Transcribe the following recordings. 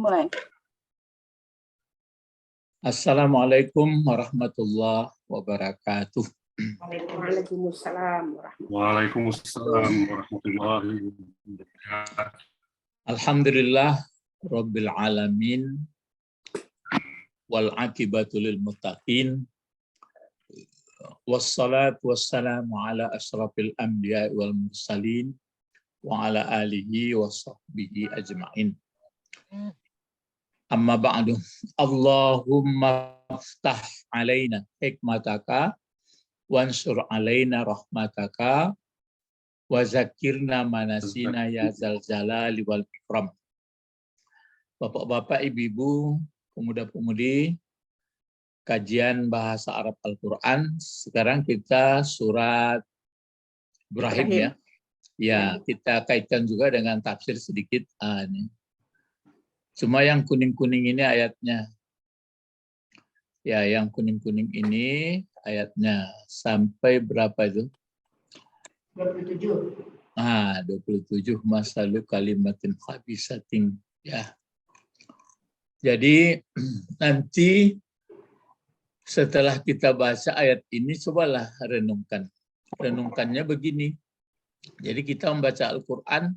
Mulai. Assalamualaikum warahmatullahi wabarakatuh. Waalaikumsalam Waalaikumsalam warahmatullahi wabarakatuh. Alhamdulillah Rabbil alamin wal aqibatu lil muttaqin wassalatu wassalamu ala asyrafil anbiya wal mursalin wa ala alihi wa sahbihi ajma'in. Amma ba'du. Allahumma aftah alaina hikmataka wansur alaina rahmataka wa zakirna manasina ya zal jalali wal ikram. Bapak-bapak, ibu-ibu, pemuda-pemudi, kajian bahasa Arab Al-Quran. Sekarang kita surat Ibrahim ya. Ya, kita kaitkan juga dengan tafsir sedikit. Ini. Cuma yang kuning-kuning ini ayatnya. Ya, yang kuning-kuning ini ayatnya sampai berapa itu? 27. 27 masalu kalimatin khabisatin ya. Jadi nanti setelah kita baca ayat ini cobalah renungkan. Renungkannya begini. Jadi kita membaca Al-Qur'an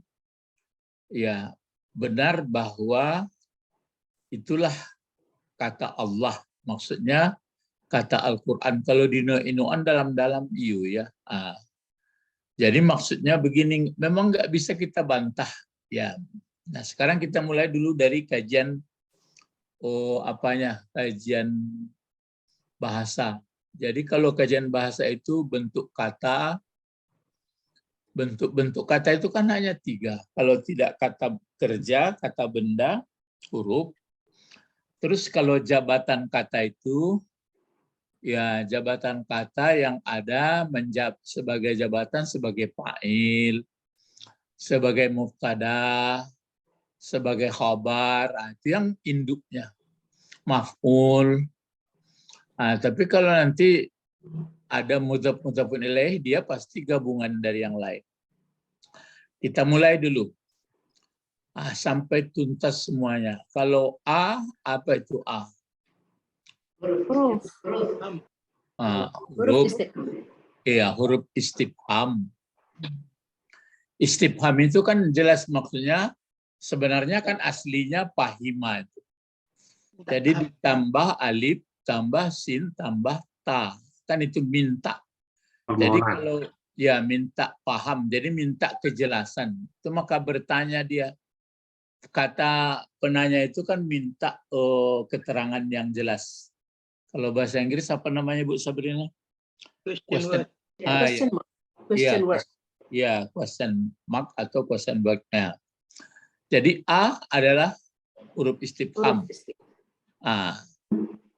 ya benar bahwa itulah kata Allah. Maksudnya kata Al-Quran. Kalau dino-inoan dalam-dalam iyo ya. Jadi maksudnya begini, memang nggak bisa kita bantah ya. Nah sekarang kita mulai dulu dari kajian kajian bahasa. Jadi kalau kajian bahasa itu bentuk kata, bentuk kata itu kan hanya 3. Kalau tidak kata kerja, kata benda, huruf. Terus kalau jabatan kata itu, ya jabatan kata yang ada sebagai jabatan sebagai fa'il, sebagai mubtada, sebagai khabar, itu yang induknya. Maf'ul. Tapi kalau nanti ada mudhaf-mudhafun ilaih, dia pasti gabungan dari yang lain. Kita mulai dulu. Sampai tuntas semuanya. Kalau A, apa itu A? Huruf. Huruf istifham. Istifham itu kan jelas maksudnya, sebenarnya kan aslinya fahima itu. Jadi ditambah alif, tambah sin, tambah ta. Kan itu minta. Jadi kalau ya minta paham, jadi minta kejelasan. Itu maka bertanya dia. Kata penanya itu kan minta keterangan yang jelas. Kalau bahasa Inggris apa namanya Bu Sabrina? Question word. Ya, question mark atau question word. Nah, jadi A adalah huruf istifham.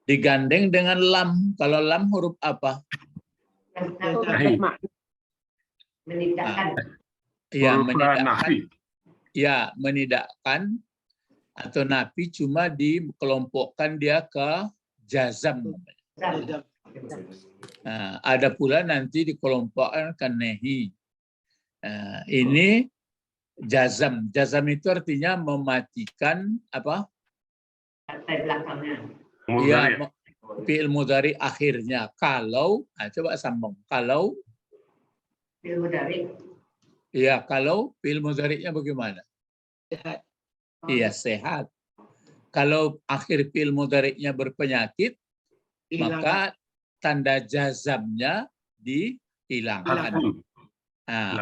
Digandeng dengan lam. Kalau lam huruf apa? Menidakkan. Ya, menidakkan. Ya, menidakkan atau nafi cuma dikelompokkan dia ke jazam. Nah, ada pula nanti dikelompokkan ke nehi. Ini jazam. Jazam itu artinya mematikan apa? Kata belakangnya. Ya, fi'il mudhari akhirnya. Kalau, coba sambung. Kalau Fi'il mudhari. ya, kalau fi'il mudhari'nya bagaimana? Sehat. Iya, sehat. Kalau akhir fi'il mudhari'nya berpenyakit, maka tanda jazamnya dihilangkan.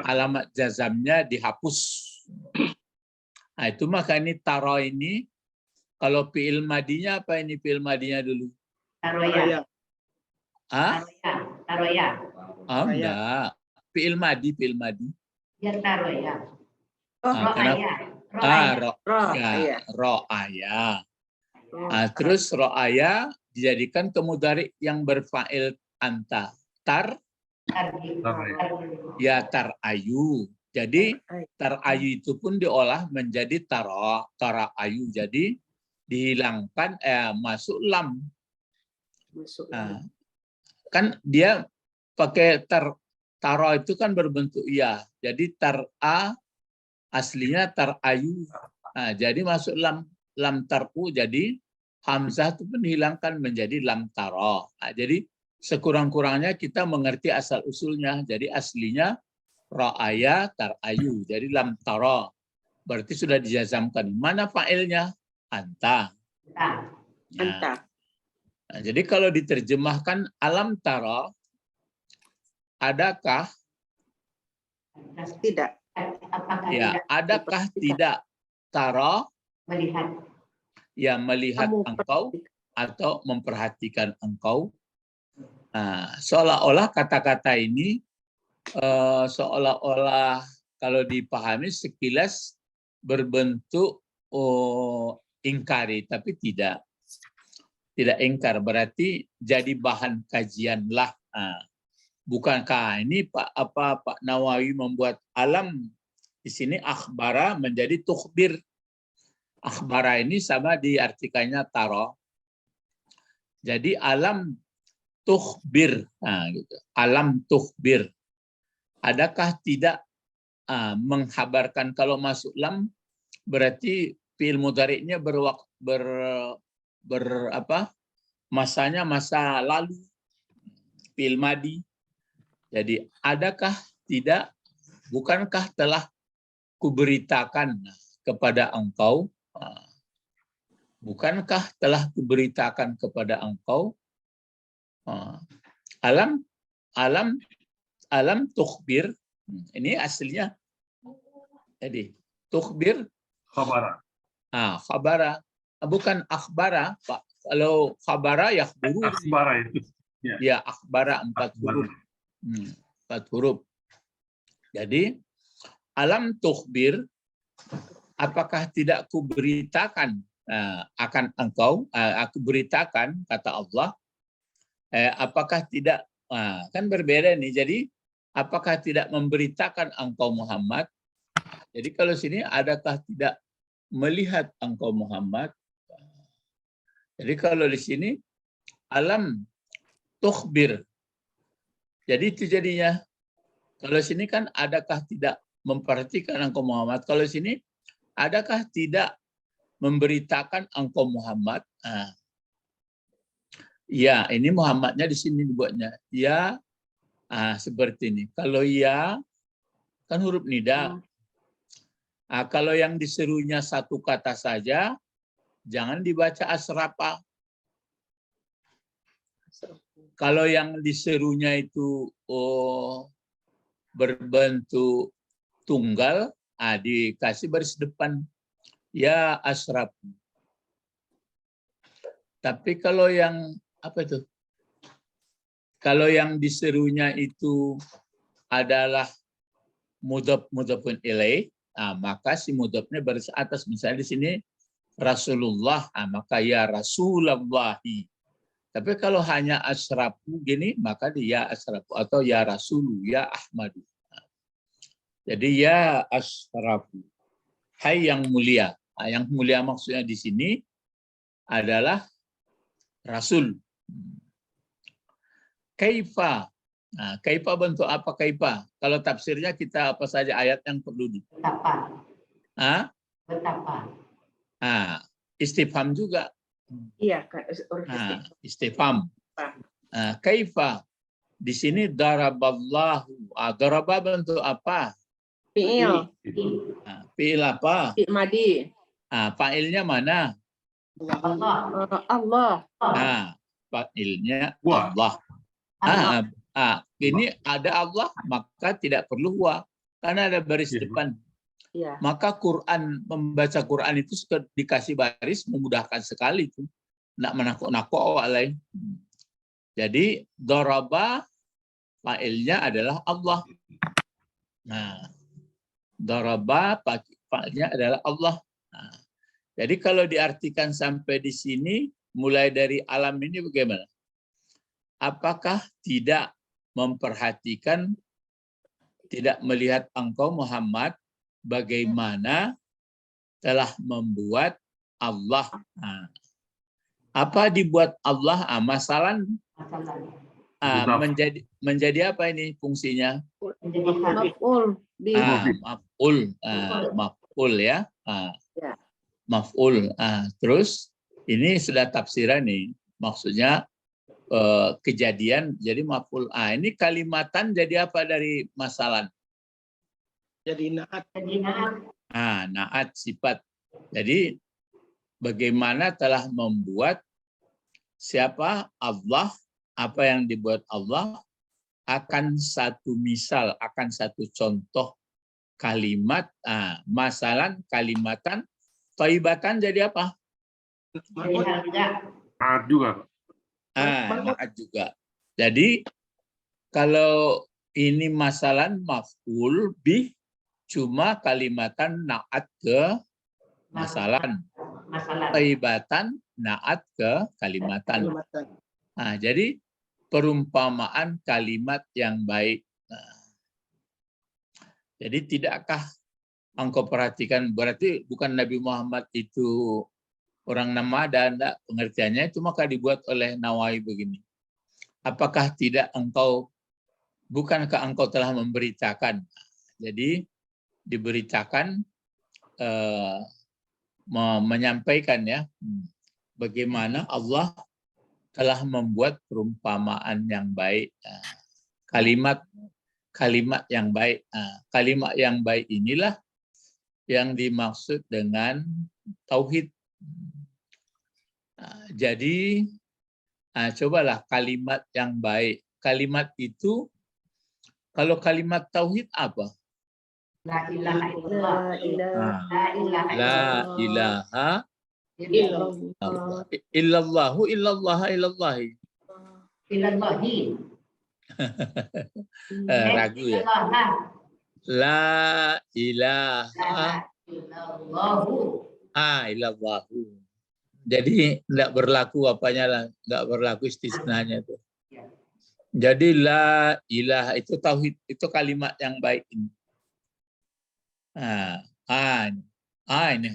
Alamat jazamnya dihapus. Itu maka ini taro ini, kalau fi'il madinya apa ini fi'il madinya dulu? Taroya. Taroya. Enggak. Fi'il madi. Ya taroya. Ro'aya. Terus ro'aya dijadikan ke mudhari yang berfa'il anta. Tarayu. Jadi tarayu itu pun diolah menjadi tarayu. Jadi dihilangkan masuk lam. Kan dia pakai taro itu kan berbentuk ya. Jadi aslinya tarayu. Jadi masuk lam. lam tarku, jadi hamzah itu pun dihilangkan menjadi lam tara. Nah, jadi sekurang-kurangnya kita mengerti asal usulnya. Jadi aslinya ra'aya tarayu. Jadi lam tara. Berarti sudah dijazamkan. Mana fa'ilnya? Anta. Nah, Nah, jadi kalau diterjemahkan alam tara, adakah? Tidak. apakah Ya, tidak adakah tidak tara? melihat? Ya, melihat Kamu engkau atau memperhatikan engkau. Nah, seolah-olah kata-kata ini seolah-olah kalau dipahami sekilas berbentuk ingkari, tapi tidak ingkar, berarti jadi bahan kajian lah. Nah, bukankah ini Pak Nawawi membuat alam di sini akhbara menjadi tukhbir. Akhbara ini sama diartikannya taro. Jadi alam tukhbir, nah, gitu. Alam tukhbir. Adakah tidak menghabarkan? Kalau masuk lam berarti fi'il mudhari'nya masanya masa lalu, fi'il madi. Jadi adakah tidak, bukankah telah kuberitakan kepada engkau, bukankah telah kuberitakan kepada engkau, alam tukhbir, ini aslinya. Jadi tukhbir Khabara. khabara, bukan akhbara, Pak. Kalau khabara yakhburu. Akhbara itu. Ya, akhbara 4 huruf. 4 huruf. Jadi alam tukhbir, apakah tidak kuberitakan akan engkau, aku beritakan, kata Allah, apakah tidak, kan berbeda nih. Jadi apakah tidak memberitakan engkau Muhammad? Jadi kalau sini adakah tidak melihat engkau Muhammad? Jadi kalau di sini alam tukhbir. Jadi itu jadinya. Kalau sini kan adakah tidak memperhatikan engkau Muhammad? Kalau sini adakah tidak memberitakan engkau Muhammad? Ya, ini Muhammadnya di sini dibuatnya. Ya, seperti ini. Kalau ya kan huruf nida. Kalau yang diserunya satu kata saja, jangan dibaca asrafa. Kalau yang diserunya itu berbentuk tunggal, dikasih baris depan. Ya asraf. Tapi kalau yang apa itu? Kalau yang diserunya itu adalah mudhaf-mudhafun ilaih, maka si mudhafnya baris atas. Misalnya di sini Rasulullah, maka ya Rasulullahi. Tapi kalau hanya asrafu gini, maka dia asrafu atau ya Rasulu, ya Ahmadu. Jadi ya asrafu, hai yang mulia. Yang mulia maksudnya di sini adalah Rasul. Kaifa. Kaifa bentuk apa kaifa? Kalau tafsirnya kita apa saja ayat yang perlu di. Betapa. Betapa. Istifham juga. Iya, Istifham. Kaifa. Di sini daraballahu. Daraba bentuk apa? Fi'il. Fi'il apa? Fi'il madi. Fa'ilnya mana? Allah. Fa'ilnya Wa. Allah. Ini ada Allah, maka tidak perlu wa. Karena ada baris depan. Ya. Maka Quran, membaca Quran itu dikasih baris memudahkan sekali itu. Nggak menakut-nakut alai. Jadi daraba fa'ilnya adalah Allah. Daraba fa'ilnya adalah Allah. Jadi kalau diartikan sampai di sini, mulai dari alam ini bagaimana? Apakah tidak memperhatikan, tidak melihat engkau Muhammad bagaimana telah membuat Allah. Apa dibuat Allah? Masalah menjadi apa ini fungsinya? Maf'ul. Maf'ul ya. maf'ul. Terus ini sudah tafsiran nih. Maksudnya kejadian jadi maf'ul. Ini kalimatan jadi apa dari masalan? Jadi naat. Jadi naat. Naat sifat. Jadi bagaimana telah membuat siapa Allah, apa yang dibuat Allah akan satu misal, akan satu contoh kalimat, masalan kalimatan, thaibatan jadi apa? Jadi harga. Naat juga, Pak. Naat juga. Jadi kalau ini masalan maf'ul bih, cuma kalimatan naat ke masalan. Thaibatan naat ke kalimatan. Jadi perumpamaan kalimat yang baik. Jadi tidakkah engkau perhatikan, berarti bukan Nabi Muhammad itu orang Namada, enggak, pengertiannya cuma dibuat oleh Nawawi begini. Apakah tidak engkau, bukankah engkau telah memberitakan? Jadi diberitakan, menyampaikan ya, bagaimana Allah telah membuat perumpamaan yang baik, kalimat yang baik. Kalimat yang baik inilah yang dimaksud dengan tauhid. Jadi cobalah kalimat yang baik. Kalimat itu, kalau kalimat tauhid apa? La ilaha illallah. La ilaha illallahu illallaha illallahi. Illallahi. Ragu ya. La ilaha illallahu. Illallahu. Jadi tidak berlaku apanya lah, tidak berlaku istisnanya itu. Jadi la ilaha itu tauhid, itu kalimat yang baik ini. Ini.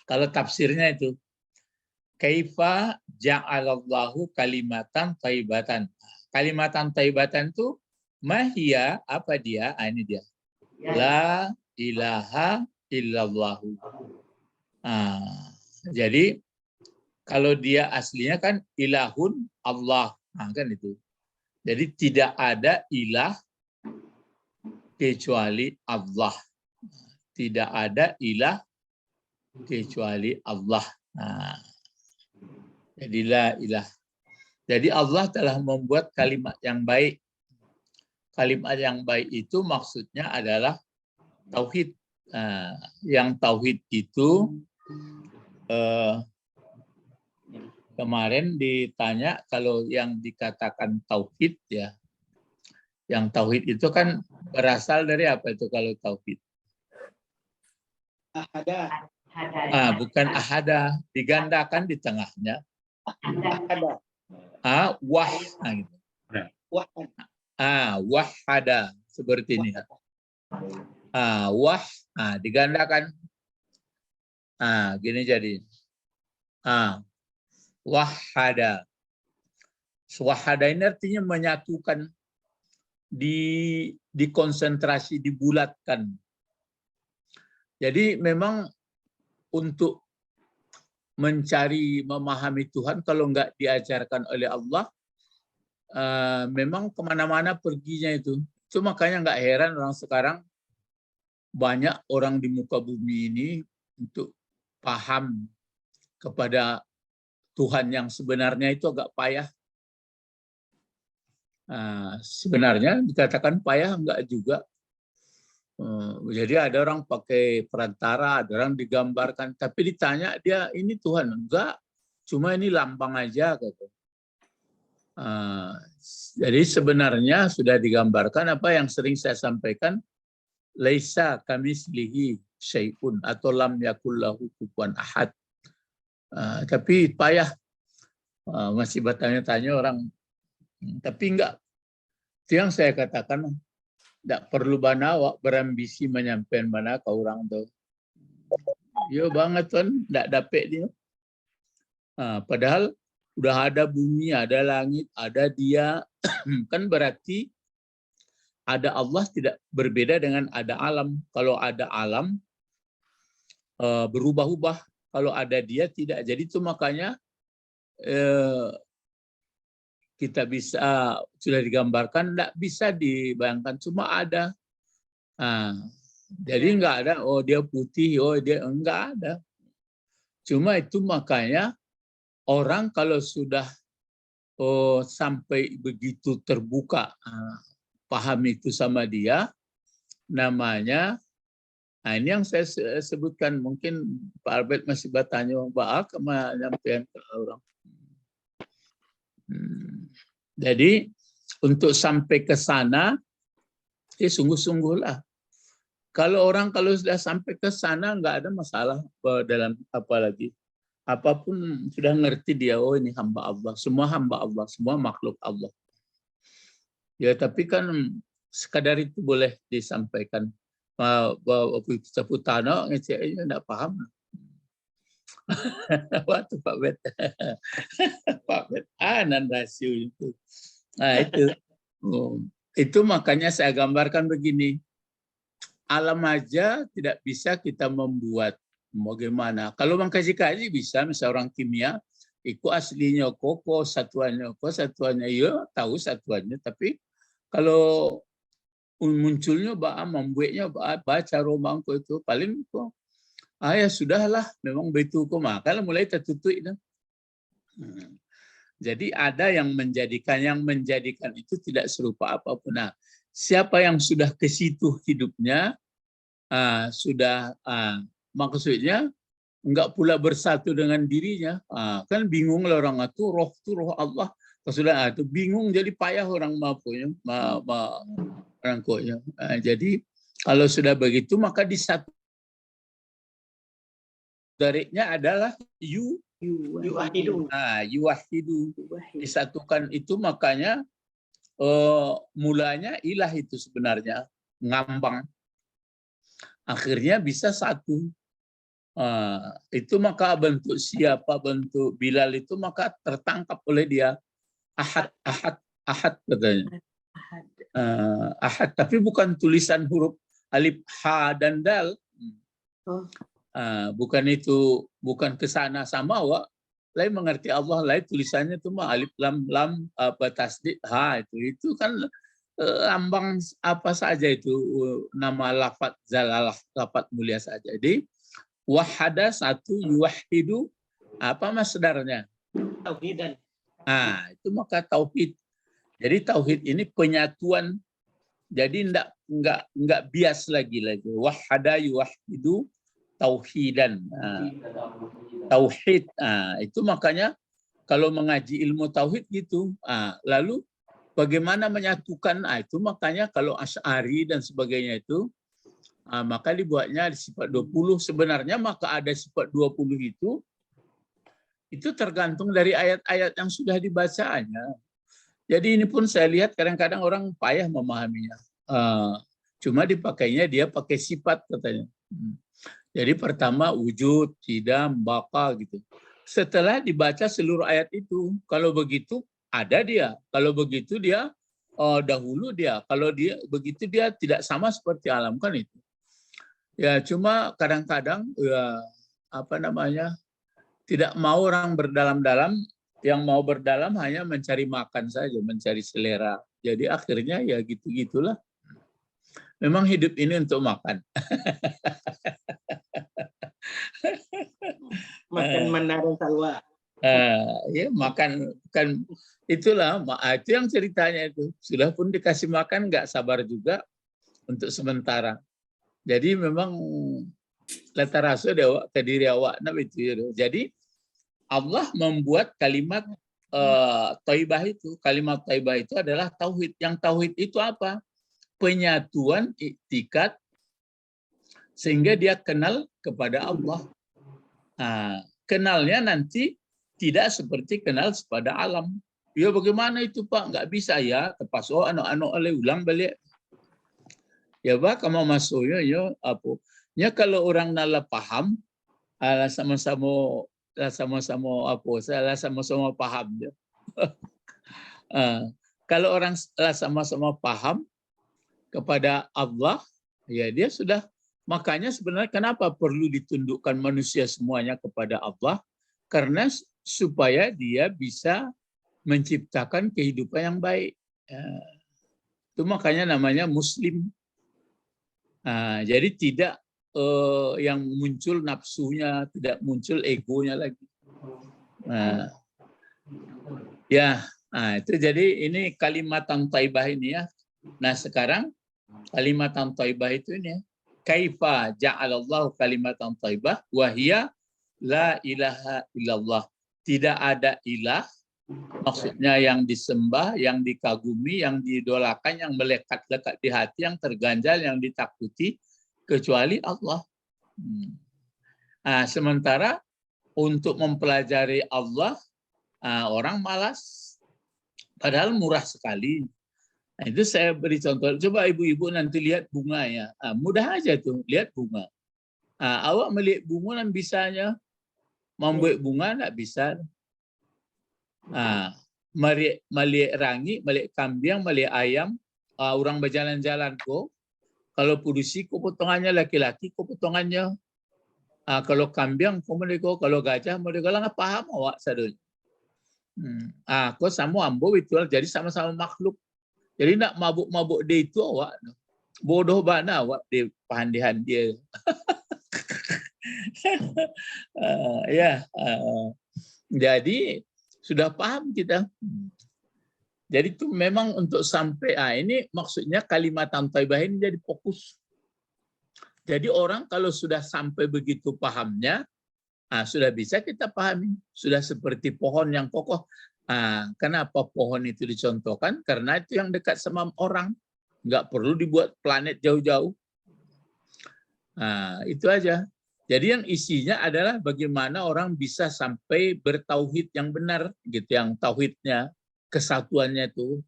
Kalau tafsirnya itu, kaifa ja'alallahu kalimatan thaibatan. Kalimatan thaibatan itu mahia, apa dia? Ini dia. La ilaha illallahu. Jadi kalau dia aslinya kan ilahun Allah, kan itu. Jadi tidak ada ilah kecuali Allah. Tidak ada ilah kecuali Allah. Jadi la ilah. Jadi Allah telah membuat kalimat yang baik. Kalimat yang baik itu maksudnya adalah tauhid. Yang tauhid itu kemarin ditanya kalau yang dikatakan tauhid ya. Yang tauhid itu kan berasal dari apa itu kalau tauhid? Ahada. Bukan ahada, digandakan di tengahnya. Wah, gitu. Wahada seperti ini. Wah, digandakan. Gini jadi. Wahada. Wahada ini artinya menyatukan, dikonsentrasi, dibulatkan. Jadi memang untuk mencari, memahami Tuhan, kalau nggak diajarkan oleh Allah, memang kemana-mana perginya itu. Itu makanya nggak heran orang sekarang, banyak orang di muka bumi ini untuk paham kepada Tuhan yang sebenarnya itu agak payah. Sebenarnya dikatakan payah enggak juga. Jadi ada orang pakai perantara, ada orang digambarkan, tapi ditanya dia ini Tuhan, enggak, cuma ini lambang aja gitu. Jadi sebenarnya sudah digambarkan apa yang sering saya sampaikan, laisa kamislihi syai'un atau lam yakul lahu kufuwan ahad. Tapi payah, masih bertanya-tanya orang, tapi enggak. Itu yang saya katakan, tidak perlu banawak berambisi menyampaikan mana ke orang tuh. Yo banget kan, tidak dapat dia. Padahal udah ada bumi, ada langit, ada dia, kan berarti ada Allah tidak berbeda dengan ada alam. Kalau ada alam, berubah-ubah. Kalau ada dia tidak. Jadi itu makanya kita bisa sudah digambarkan, tidak bisa dibayangkan, cuma ada. Jadi enggak ada, oh dia putih, oh dia enggak ada. Cuma itu makanya orang kalau sudah sampai begitu terbuka paham itu sama dia, namanya, nah ini yang saya sebutkan, mungkin Pak Albert masih bertanya, Pak menyampaikan ke orang. Jadi untuk sampai ke sana, sungguh-sungguhlah. Kalau sudah sampai ke sana nggak ada masalah dalam apalagi. Apapun sudah ngerti dia, oh ini hamba Allah, semua hamba Allah, semua makhluk Allah. Ya tapi kan sekadar itu boleh disampaikan. Kita putana ngeceknya enggak paham. Waktu Pak Bet. Pak Bet anan rasio itu. Nah itu. Itu makanya saya gambarkan begini. Alam aja tidak bisa kita membuat. Bagaimana? Kalau mengkaji-kaji bisa, misalnya orang kimia, itu aslinya koko, satuannya ya tahu satuannya, tapi kalau munculnya membuatnya baca romangko itu paling kok ya sudahlah, memang begitu kok, maka mulai tertutup itu. Jadi ada yang menjadikan itu tidak serupa apapun. Nah, siapa yang sudah ke situ hidupnya, maksudnya enggak pula bersatu dengan dirinya, kan bingung lah orang itu roh Allah, sudah itu bingung, jadi payah orang mampunya, rangkoknya. Jadi kalau sudah begitu maka di satu dariknya adalah yuwahidu, disatukan itu, makanya mulanya ilah itu sebenarnya ngambang, akhirnya bisa satu. Itu maka bentuk Bilal itu maka tertangkap oleh dia, ahad katanya. Ahad, tapi bukan tulisan huruf alif, ha dan dal. Bukan itu, bukan ke sana sama lain mengerti Allah, lain tulisannya itu mah alif lam tasdid ha, itu kan lambang apa saja itu, nama lafaz zalalah, lafaz mulia saja. Jadi wahada satu, yuwahidu apa masdarnya? Tauhidan. Itu maka tauhid. Jadi tauhid ini penyatuan. Jadi enggak bias lagi. Wahada yuwahidu tauhidan. Tauhid. Itu makanya kalau mengaji ilmu tauhid gitu. Lalu bagaimana menyatukan? Itu makanya kalau Asy'ari dan sebagainya itu, maka dibuatnya sifat 20. Sebenarnya maka ada sifat 20 itu tergantung dari ayat-ayat yang sudah dibacanya. Jadi ini pun saya lihat kadang-kadang orang payah memahaminya. Cuma dipakainya dia pakai sifat katanya. Jadi pertama wujud, tidak, baka gitu. Setelah dibaca seluruh ayat itu, kalau begitu ada dia. Kalau begitu dia dahulu dia. Kalau dia begitu dia tidak sama seperti alam, kan itu. Ya cuma kadang-kadang tidak mau orang berdalam-dalam, yang mau berdalam hanya mencari makan saja, mencari selera. Jadi akhirnya ya gitu-gitulah. Memang hidup ini untuk makan. Makan mandarin salwa. Ya makan, kan itulah, itu yang ceritanya itu. Sudah pun dikasih makan nggak sabar juga untuk sementara. Jadi memang lataraso dewa ke diri awak itu. Jadi Allah membuat kalimat thayyibah itu. Kalimat thayyibah itu adalah tauhid. Yang tauhid itu apa? Penyatuan iktikad sehingga dia kenal kepada Allah. Kenalnya nanti tidak seperti kenal kepada alam. Ya bagaimana itu Pak? Nggak bisa ya. Tepas anak-anak oleh ulang balik. Ya Pak, kamu masuknya ya apa? Ya kalau orang nala paham, sama-sama paham dia. Kalau orang sama-sama paham kepada Allah, ya dia sudah Makanya sebenarnya kenapa perlu ditundukkan manusia semuanya kepada Allah? Karena supaya dia bisa menciptakan kehidupan yang baik. Itu makanya namanya Muslim. Jadi tidak yang muncul nafsunya, tidak muncul egonya lagi. Itu jadi ini kalimatan thayyibah ini ya. Nah sekarang kalimatan thayyibah itu ini ya. Kaifa ja'alallahu kalimatan thayyibah wa hiya la ilaha illallah. Tidak ada ilah, maksudnya yang disembah, yang dikagumi, yang diidolakan, yang melekat-lekat di hati, yang terganjal, yang ditakuti, kecuali Allah. Sementara untuk mempelajari Allah, orang malas. Padahal murah sekali. Itu saya beri contoh. Coba ibu-ibu nanti lihat bunganya. Mudah aja tuh, lihat bunga. Awak melihat bunga dan bisanya. Membuat bunga enggak bisa. Melihat rangi, melihat kambing, melihat ayam, orang berjalan-jalan kok. Kalau polisi kok potongannya laki-laki, kok potongannya. Kalau kambing kok mereka, kalau gajah mereka lah paham awak sadul. Kok sama ambo itu jadi sama-sama makhluk. Jadi nak mabuk-mabuk dia itu awak. Bodoh bana awak di pahandihan dia. Jadi sudah paham kita. Jadi itu memang untuk sampai ini maksudnya kalimatan thayyibah ini jadi fokus. Jadi orang kalau sudah sampai begitu pahamnya, sudah bisa kita pahami. Sudah seperti pohon yang kokoh. Kenapa pohon itu dicontohkan? Karena itu yang dekat sama orang. Nggak perlu dibuat planet jauh-jauh. Itu aja. Jadi yang isinya adalah bagaimana orang bisa sampai bertauhid yang benar, gitu. Yang tauhidnya, kesatuannya itu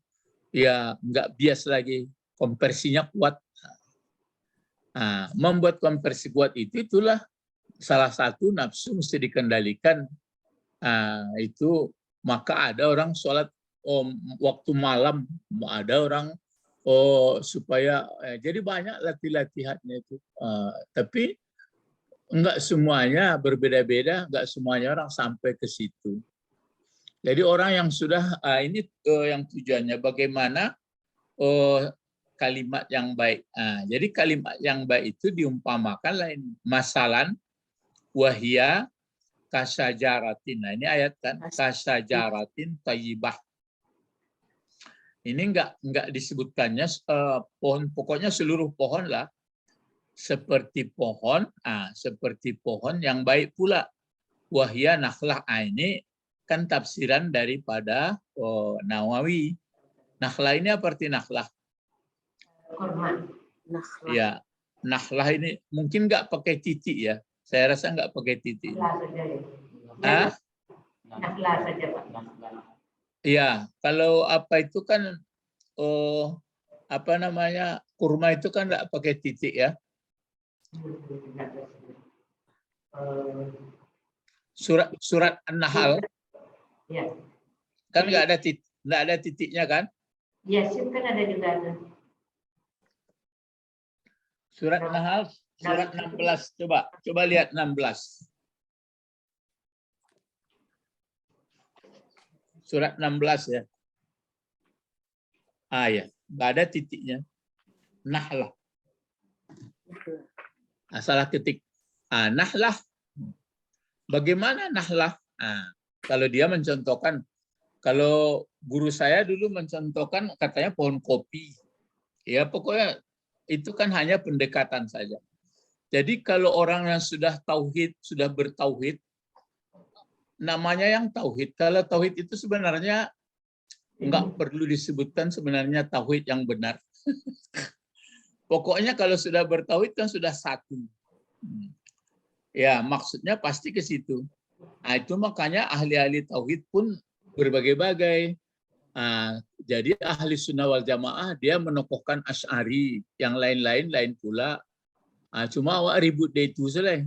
ya nggak bias lagi, konversinya kuat. Membuat konversi kuat itulah salah satu nafsu mesti dikendalikan. Itu maka ada orang sholat waktu malam, ada orang supaya jadi banyak latihannya itu. Tapi enggak semuanya berbeda-beda, enggak semuanya orang sampai ke situ. Jadi orang yang sudah ini yang tujuannya bagaimana kalimat yang baik. Jadi kalimat yang baik itu diumpamakan lain masalan wahia kasajaratin. Nah, ini ayat kan kasajaratin thayyibah. Ini enggak disebutkannya pohon, pokoknya seluruh pohon lah. Seperti pohon yang baik pula. Wahia nakhlah. Ini kan tafsiran daripada Nawawi. Nakhlah ini apa arti nakhlah? Kurma. Ya, nakhlah ini mungkin nggak pakai titik ya. Saya rasa nggak pakai titik. Nakhlah saja, Pak. Ya, kalau apa itu kan apa namanya kurma itu kan nggak pakai titik ya. Surat An-Nahl Ya. kan nggak ada titiknya kan? Yasin kan ada juga tuh. Surat An-Nahl surat 16 coba lihat 16. Surat 16 ya. Ya, nggak ada titiknya. Nahlah. Salah ketik. Nahlah. Bagaimana nahlah? Kalau dia mencontohkan, kalau guru saya dulu mencontohkan katanya pohon kopi. Ya pokoknya itu kan hanya pendekatan saja. Jadi kalau orang yang sudah tauhid, sudah bertauhid, namanya yang tauhid. Kalau tauhid itu sebenarnya nggak perlu disebutkan sebenarnya tauhid yang benar. Pokoknya kalau sudah bertauhid kan sudah satu. Ya, maksudnya pasti ke situ. Itu makanya ahli-ahli tauhid pun berbagai-bagai. Jadi ahli sunnah wal jamaah dia menokohkan Asy'ari, yang lain-lain lain pula. Cuma awak ribut deh itu saja.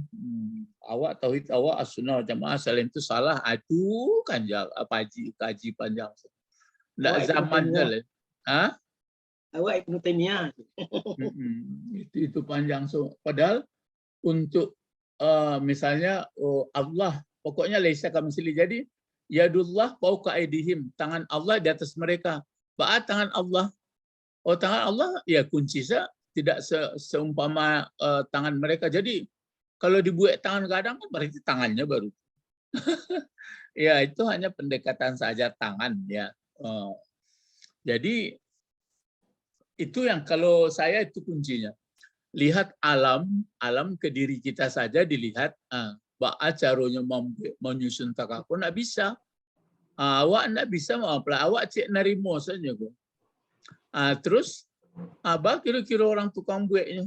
Awak tauhid awak as-sunnah wal jamaah selain itu salah. Itu kan kaji panjang. Enggak zaman je. Awak Ibnu Taimiyah. Itu panjang. So, padahal untuk misalnya Allah, pokoknya laisa kamitslihi. Jadi yadullah fauqa aidihim, tangan Allah di atas mereka. Tangan Allah. Tangan Allah ya kunci tidak seumpama tangan mereka. Jadi kalau dibuat tangan kadang kan berarti tangannya baru. Ya itu hanya pendekatan saja tangan ya. Jadi itu yang kalau saya itu kuncinya. Lihat alam ke diri kita saja dilihat. Ba'a caranya menyusun takakun nggak bisa. Awak nggak bisa mau apa? Awak cek narimo saja kok. Terus apa kira-kira orang tukang buatnya?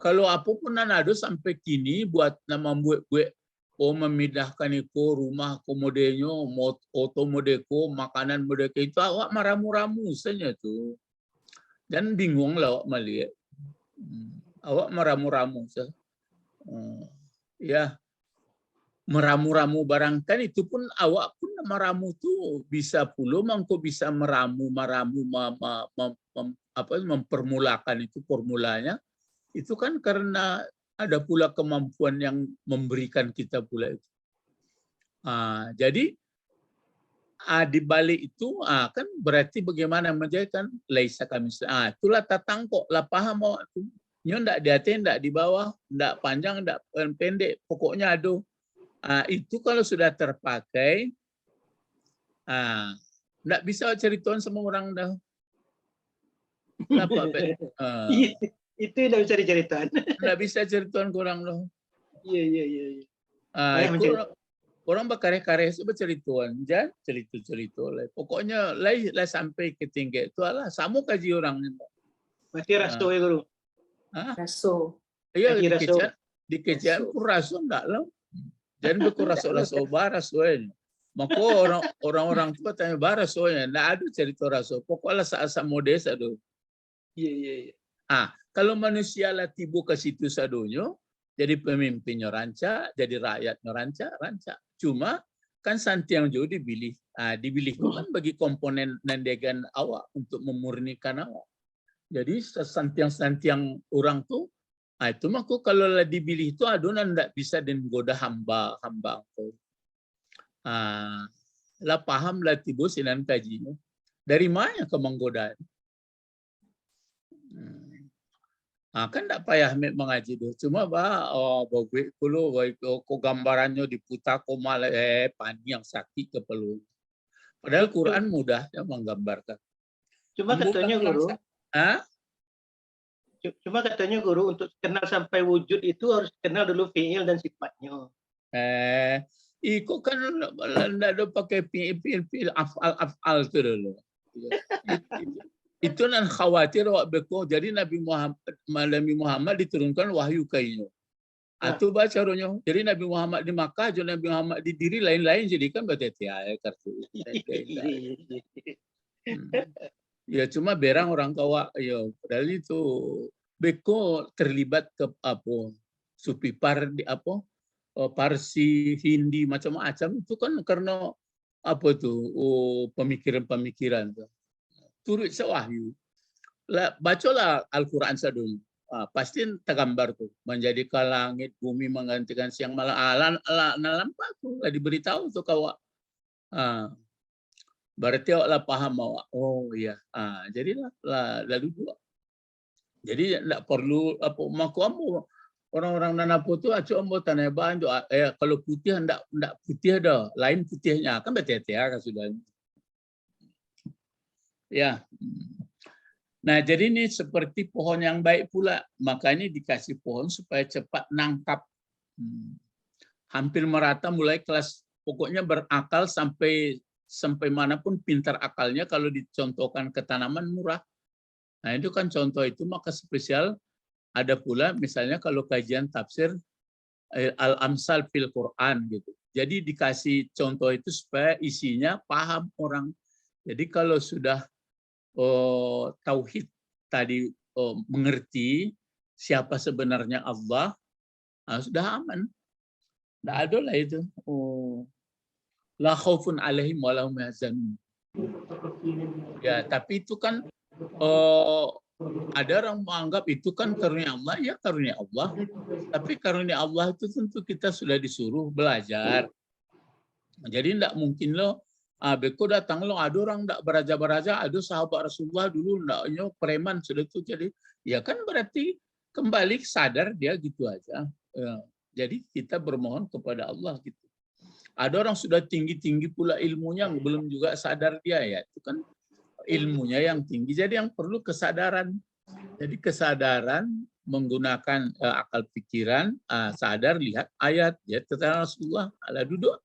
Kalau apapun nanado sampai kini buat nama buat memindahkan itu rumah komodenyo, oto modeko, makanan modeko itu awak meramu-ramu saja tuh. Dan bingung lah awak melihat. Awak meramu-ramu saja. Ya, meramu-ramu barang kan itu pun awak pun meramu tuh bisa puluh mangko bisa mempermulakan itu formulanya. Itu kan karena ada pula kemampuan yang memberikan kita pula itu. Jadi di balik itu kan berarti bagaimana menjadikan laisa kamitslihi. Itulah tatangkok lah paham awak tu. Nyo ndak di atas, ndak di bawah, ndak panjang, ndak pendek, pokoknya ada. Itu kalau sudah terpakai, ndak bisa ceritakan sama orang dah. Apa? Itu tidak bisa diceritain. Nggak bisa ceritakan ke orang dah. Iya. Orang berkarya-karya itu bercerituan, jangan cerita lah. Pokoknya lah sampai ke tinggi itu lah. Sama kaji orang. Mati raso ya guru. Raso. Iya Kaji di kejian pun raso enggak lah. Jangan beku raso baras soalnya. Maka orang-orang tua tanya baras soalnya. Nggak ada cerita raso. Pokoknya saat modest aduh. Iya. Kalau manusia lah tiba ke situ sadonyo, jadi pemimpinnya ranca, jadi rakyatnya ranca. Cuma kan santiang juga dipilih. Dipilih itu kan bagi komponen nandegan awak untuk memurnikan awak. Jadi santiang orang tuh, itu maku kalau lah dipilih itu adonan ndak bisa dan goda hamba aku. Lah paham lah tiba sinan kajinya. Dari mana ke menggoda? Kan tak payah mengaji tu. Cuma bagus kulo ko gambarannya diputar ko malah pani yang sakit ke pelu. Padahal Quran mudah ya menggambarkan. Cuma katanya guru. Cuma katanya guru untuk kenal sampai wujud itu harus kenal dulu fiil dan sifatnya. Iko kan ndak ada pakai fiil afal tu dulu. Itu nan khawatir awak beko. Jadi Nabi Muhammad diturunkan wahyu kainyo. Itu bacaranya. Jadi Nabi Muhammad di Makkah, jadi Nabi Muhammad di diri lain-lain jadi kan berarti kartu. Ya cuma berang orang kawa yo. Padahal itu beko terlibat ke supipar di Parsi, Hindi macam-macam itu kan karena pemikiran-pemikiran tuh. Turut sewahyu. Bacalah Al-Quran sadun. Pasti tergambar tuh. Menjadikan langit, bumi menggantikan siang malam. Nampak tuh. Diberitahu tuh kawak. Berarti awak lah paham awak. Oh iya. Jadilah lalu dua. Jadi tidak perlu maku orang-orang nanapo tuh acu ambo tanah bantu. Kalau putih tidak putih ada. Lain putihnya kan berarti kan sudah. Ya. Nah, jadi ini seperti pohon yang baik pula. Makanya dikasih pohon supaya cepat nangkap. Hampir merata mulai kelas, pokoknya berakal sampai manapun pintar akalnya kalau dicontohkan ke tanaman murah. Nah, itu kan contoh itu maka spesial ada pula misalnya kalau kajian tafsir Al-Amsal fil Quran gitu. Jadi dikasih contoh itu supaya isinya paham orang. Jadi kalau sudah tauhid tadi mengerti siapa sebenarnya Allah, sudah aman. Tidak ada lah itu. La khaufun alaihim wa lahum yahzanun. Ya, tapi itu kan ada orang menganggap itu kan karunia Allah, ya karunia Allah. Tapi karunia Allah itu tentu kita sudah disuruh belajar. Jadi tidak mungkin lo, beko datang lo, ada orang tidak beraja-beraja, ada sahabat Rasulullah dulu ndaknya preman sudah itu. Jadi ya kan berarti kembali sadar dia gitu aja. Jadi kita bermohon kepada Allah gitu. Ada orang sudah tinggi-tinggi pula ilmunya, belum juga sadar dia ya. Itu kan ilmunya yang tinggi. Jadi yang perlu kesadaran. Jadi kesadaran menggunakan akal pikiran, sadar lihat ayat, ya kata Rasulullah, ala duduk.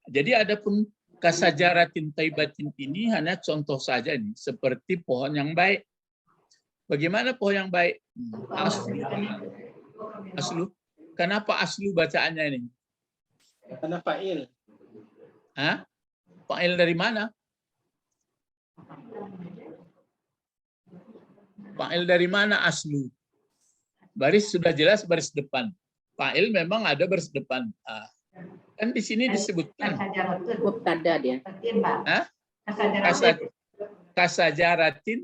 Jadi adapun kasajaratin taibatin ini hanya contoh saja nih, seperti pohon yang baik. Bagaimana pohon yang baik? Aslu. Kenapa aslu bacaannya ini? Karena fa'il. Hah? Fa'il dari mana? Fa'il dari mana aslu? Baris sudah jelas baris depan. Fa'il memang ada baris depan. Kan di sini disebutkan. Mubtada dia. Hah? Kasajaratin. Kasajaratin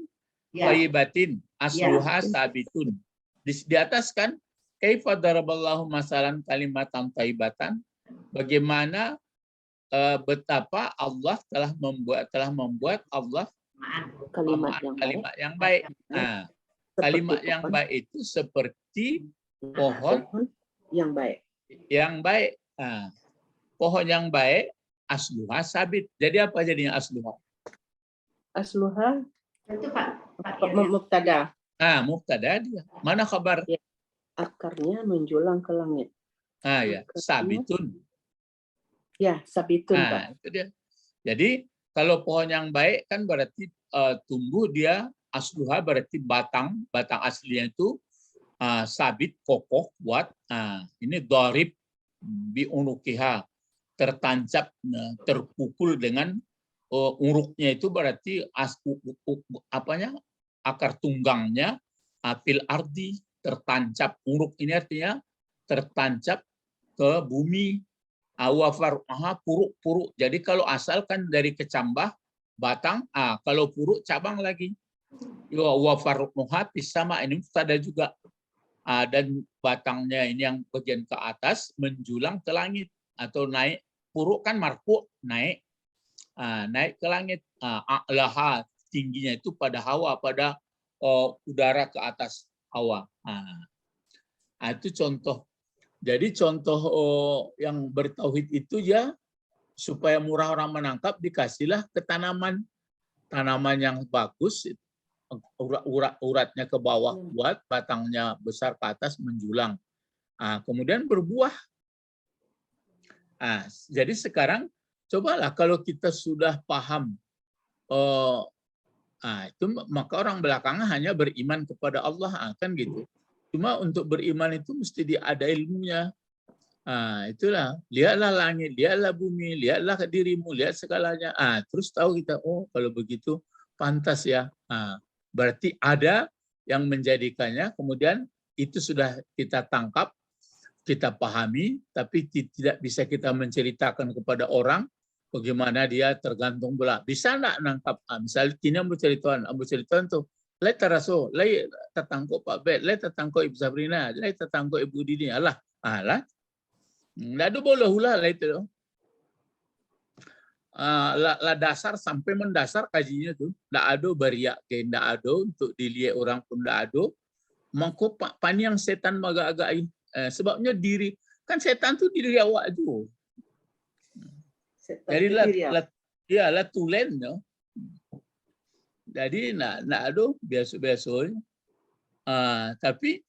Ya. thayyibatin asluha sabitun. Di atas kan kaifa daraballahu masalan kalimatan thayyibatan. Bagaimana betapa Allah telah membuat Allah kalimat yang baik. Nah, kalimat yang baik itu seperti pohon yang baik. yang baik. Nah, pohon yang baik asluha sabit. Jadi apa jadinya asluha? Asluha Itu Pak mubtada. Mubtada dia. Mana kabar? Akarnya menjulang ke langit. Ya, sabitun. Ya, sabitun, Pak. Nah, itu dia. Jadi kalau pohon yang baik kan berarti tumbuh dia asluha berarti batang aslinya itu sabit kokoh kuat. Ini dharib bi unukiha, tertancap terpukul dengan uruknya itu berarti akar tunggangnya fil ardi, tertancap. Uruk ini artinya tertancap ke bumi. Puruk. Jadi kalau asalkan dari kecambah batang, kalau puruk cabang lagi. Wafarnuha sama ini ada juga. Dan batangnya ini yang bagian ke atas menjulang ke langit atau naik. Puruk kan marfu, naik. Naik ke langit. A'laha, tingginya itu pada hawa, pada udara ke atas hawa. Itu contoh. Jadi contoh yang bertauhid itu ya supaya murah orang menangkap dikasihlah ke tanaman yang bagus, uratnya ke bawah kuat, batangnya besar ke atas menjulang, kemudian berbuah. Jadi sekarang cobalah kalau kita sudah paham itu, maka orang belakangan hanya beriman kepada Allah, kan gitu. Cuma untuk beriman itu mesti ada ilmunya. Itulah, lihatlah langit, lihatlah bumi, lihatlah ke dirimu, lihat segalanya. Terus tahu kita, oh kalau begitu pantas ya. Berarti ada yang menjadikannya, kemudian itu sudah kita tangkap, kita pahami, tapi tidak bisa kita menceritakan kepada orang bagaimana dia tergantung bola. Bisa enggak nangkap? Misalnya kini ambo ceritakan tuh, lai taraso, lai tatangko Pak Bet, lai tatangko Ibu Sabrina, lai tatangko Ibu Dini. Alah. Nggak ada boleh hula lah itu. La dasar sampai mendasar kajinya tuh. Nggak ada bariak, nggak ada untuk dilihat orang pun nggak ada. Mangko pani yang setan agak-again. Sebabnya diri, kan setan tuh diri awak tu. Jadi lah tulen no. Jadi nak ada biasa-biasa. Tapi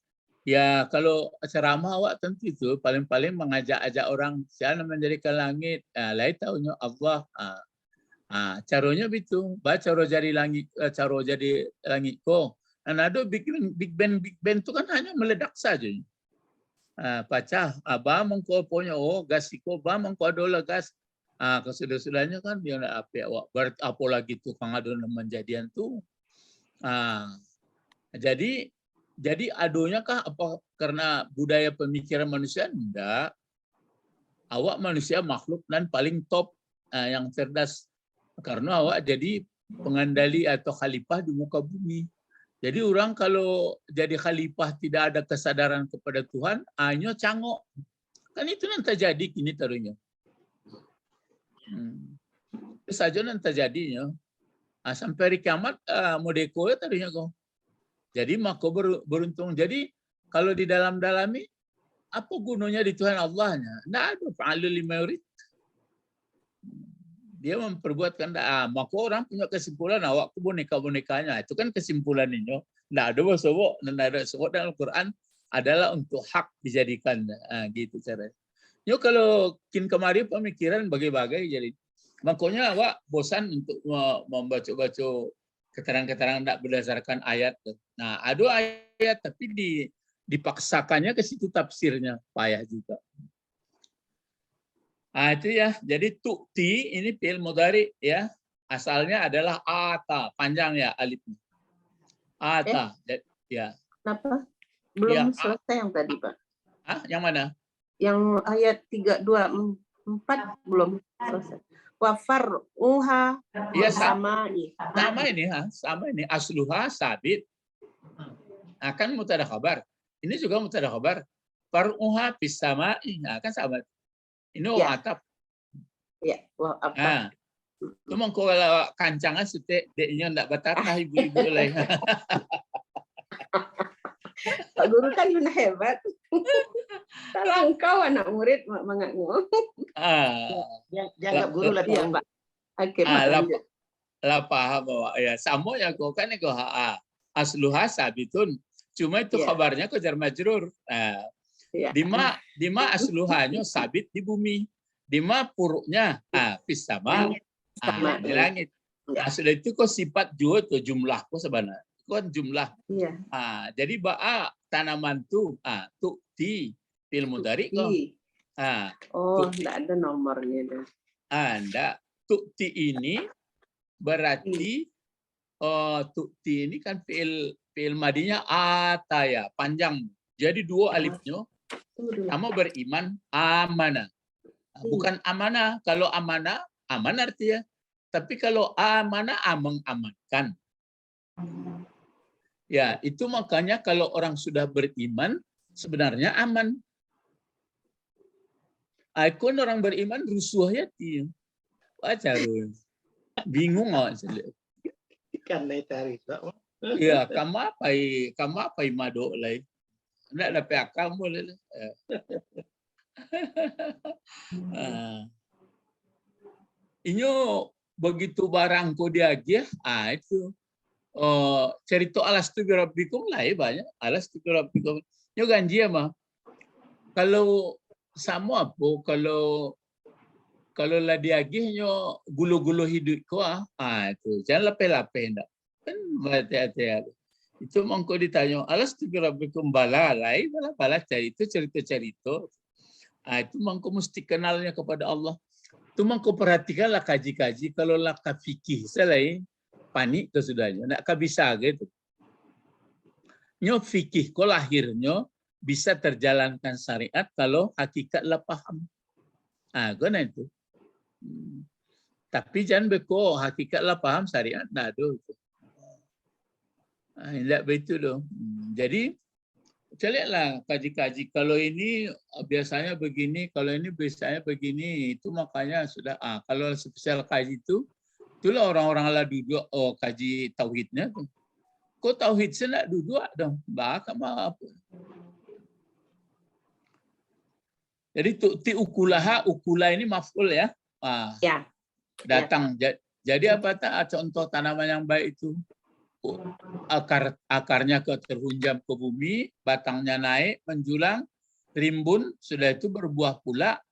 ya kalau ceramah awak tentu itu paling-paling mengajak-ajak orang siapa menjadikan langit. Lain tahunya Allah. Caranya begitu. Baca cara jadi langit, cara jadi langit ko. Dan ada Big Bang itu kan hanya meledak saja. Pacah. Ba mengko punya gas iko ba mengko adola gas. Kesudah-sudahnya kan dia nak apa awak. Apalagi tukang adonan menjadian tu. Jadi adonya kah apa karena budaya pemikiran manusia? Enggak. Awak manusia makhluk dan paling top yang cerdas. Karena awak jadi pengendali atau khalifah di muka bumi. Jadi orang kalau jadi khalifah tidak ada kesadaran kepada Tuhan, hanya cangok. Kan itu nanti jadi kini taruhnya. Itu saja nanti jadinya. Sampai hari kiamat modeko ya taruhnya kok. Jadi maka beruntung. Jadi kalau di dalam-dalami apa gunanya di Tuhan Allahnya? Tidak ada fa'alul lima yurid. Dia memperbuatkan maka orang punya kesimpulan awak boneka-bonekanya. Itu kan kesimpulan ini. Tidak ada sebut, tidak ada sebut dalam Al-Quran adalah untuk hak dijadikan. Gitu caranya. Yo kalau kin kemari pemikiran bagai-bagai jadi. Makanya awak bosan untuk membaca-baca keterangan-keterangan tidak berdasarkan ayat. Nah, ada ayat tapi dipaksakannya ke situ tafsirnya payah juga. Itu ya. Jadi tu'ti ini fi'il mudhari ya. Asalnya adalah ata, panjang ya alifnya. Ata. Ya. Kenapa? Belum Ya, selesai yang tadi, Pak. Yang mana? Yang ayat 3, 2, 4 belum selesai. Wafar uha Iya, sama sama ini asluha sabit. Akan mubtada khabar. Ini juga mubtada khabar. Far'uha fis sama'i. Kan sama. Ini atap. Ya, apa? Cuma kalau kancangan sute deknya ndak batatah ibu-ibu lain. Pak Guru kan hebat. Kalau engkau anak murid mengaku. Dianggap guru lah Iya, Pak. Oke, Pak. Lah paham bahwa ya sama ya kok kan itu asluha sabitun. Cuma itu kabarnya ke jar majrur. Dima asluhanya sabit di bumi. Dima puruknya fis sama di langit. Sudah itu kok sifat juga tuh jumlah kok sebenarnya. Kan jumlah. Iya. Jadi tanaman tuh tu'ti fil mudhari kok. Enggak ada nomornya deh. Enggak. Tu'ti ini berarti tu'ti ini kan fi'il madinya ataya, panjang. Jadi dua alifnya sama beriman amanah. Bukan amanah. Kalau amanah, aman artinya. Tapi kalau amanah, mengamankan. Ya, itu makanya kalau orang sudah beriman, sebenarnya aman. Ikon orang beriman rusuh ya dia. Wajar. Bingung nggak? Karena itu hari itu. Ya, kamu apa mado lagi? Nggak ada pihak kamu lah. Ini begitu barang kau diagih, itu cerita alastu birabbikum lah ya banyak. Alastu birabbikum. Nyo ganji mah. Kalau sama apa kalau lah diagih nyo gulu-gulu hidup kau itu jangan lapeh-lapeh ndak. Kan hati-hati. Itu mongko ditanya alastu birabbikum bala lai bala cerita-cerita. Itu mongko mesti kenalnya kepada Allah. Itu mongko perhatikanlah kaji-kaji kalau lah fikih selain panik kesudahnya nak bisa gitu. Nyo fikih ko lahirnya bisa terjalankan syariat kalau hakikatlah paham. Guna itu. Tapi jangan beko hakikatlah paham syariat nah aduh. Tidak begitu loh. Jadi carilah kaji-kaji. Kalau ini biasanya begini, kalau ini biasanya begini. Itu makanya sudah. Kalau spesial kaji itu, itulah orang-orang lah duduk kaji tauhidnya. Kok tauhid saya nak duduk dong? Bakal apa? Jadi tu'ti ukulaha, ukula ini maf'ul ya. Ya. Datang. Jadi apa contoh tanaman yang baik itu? Akarnya terhunjam ke bumi, batangnya naik, menjulang, rimbun, sudah itu berbuah pula.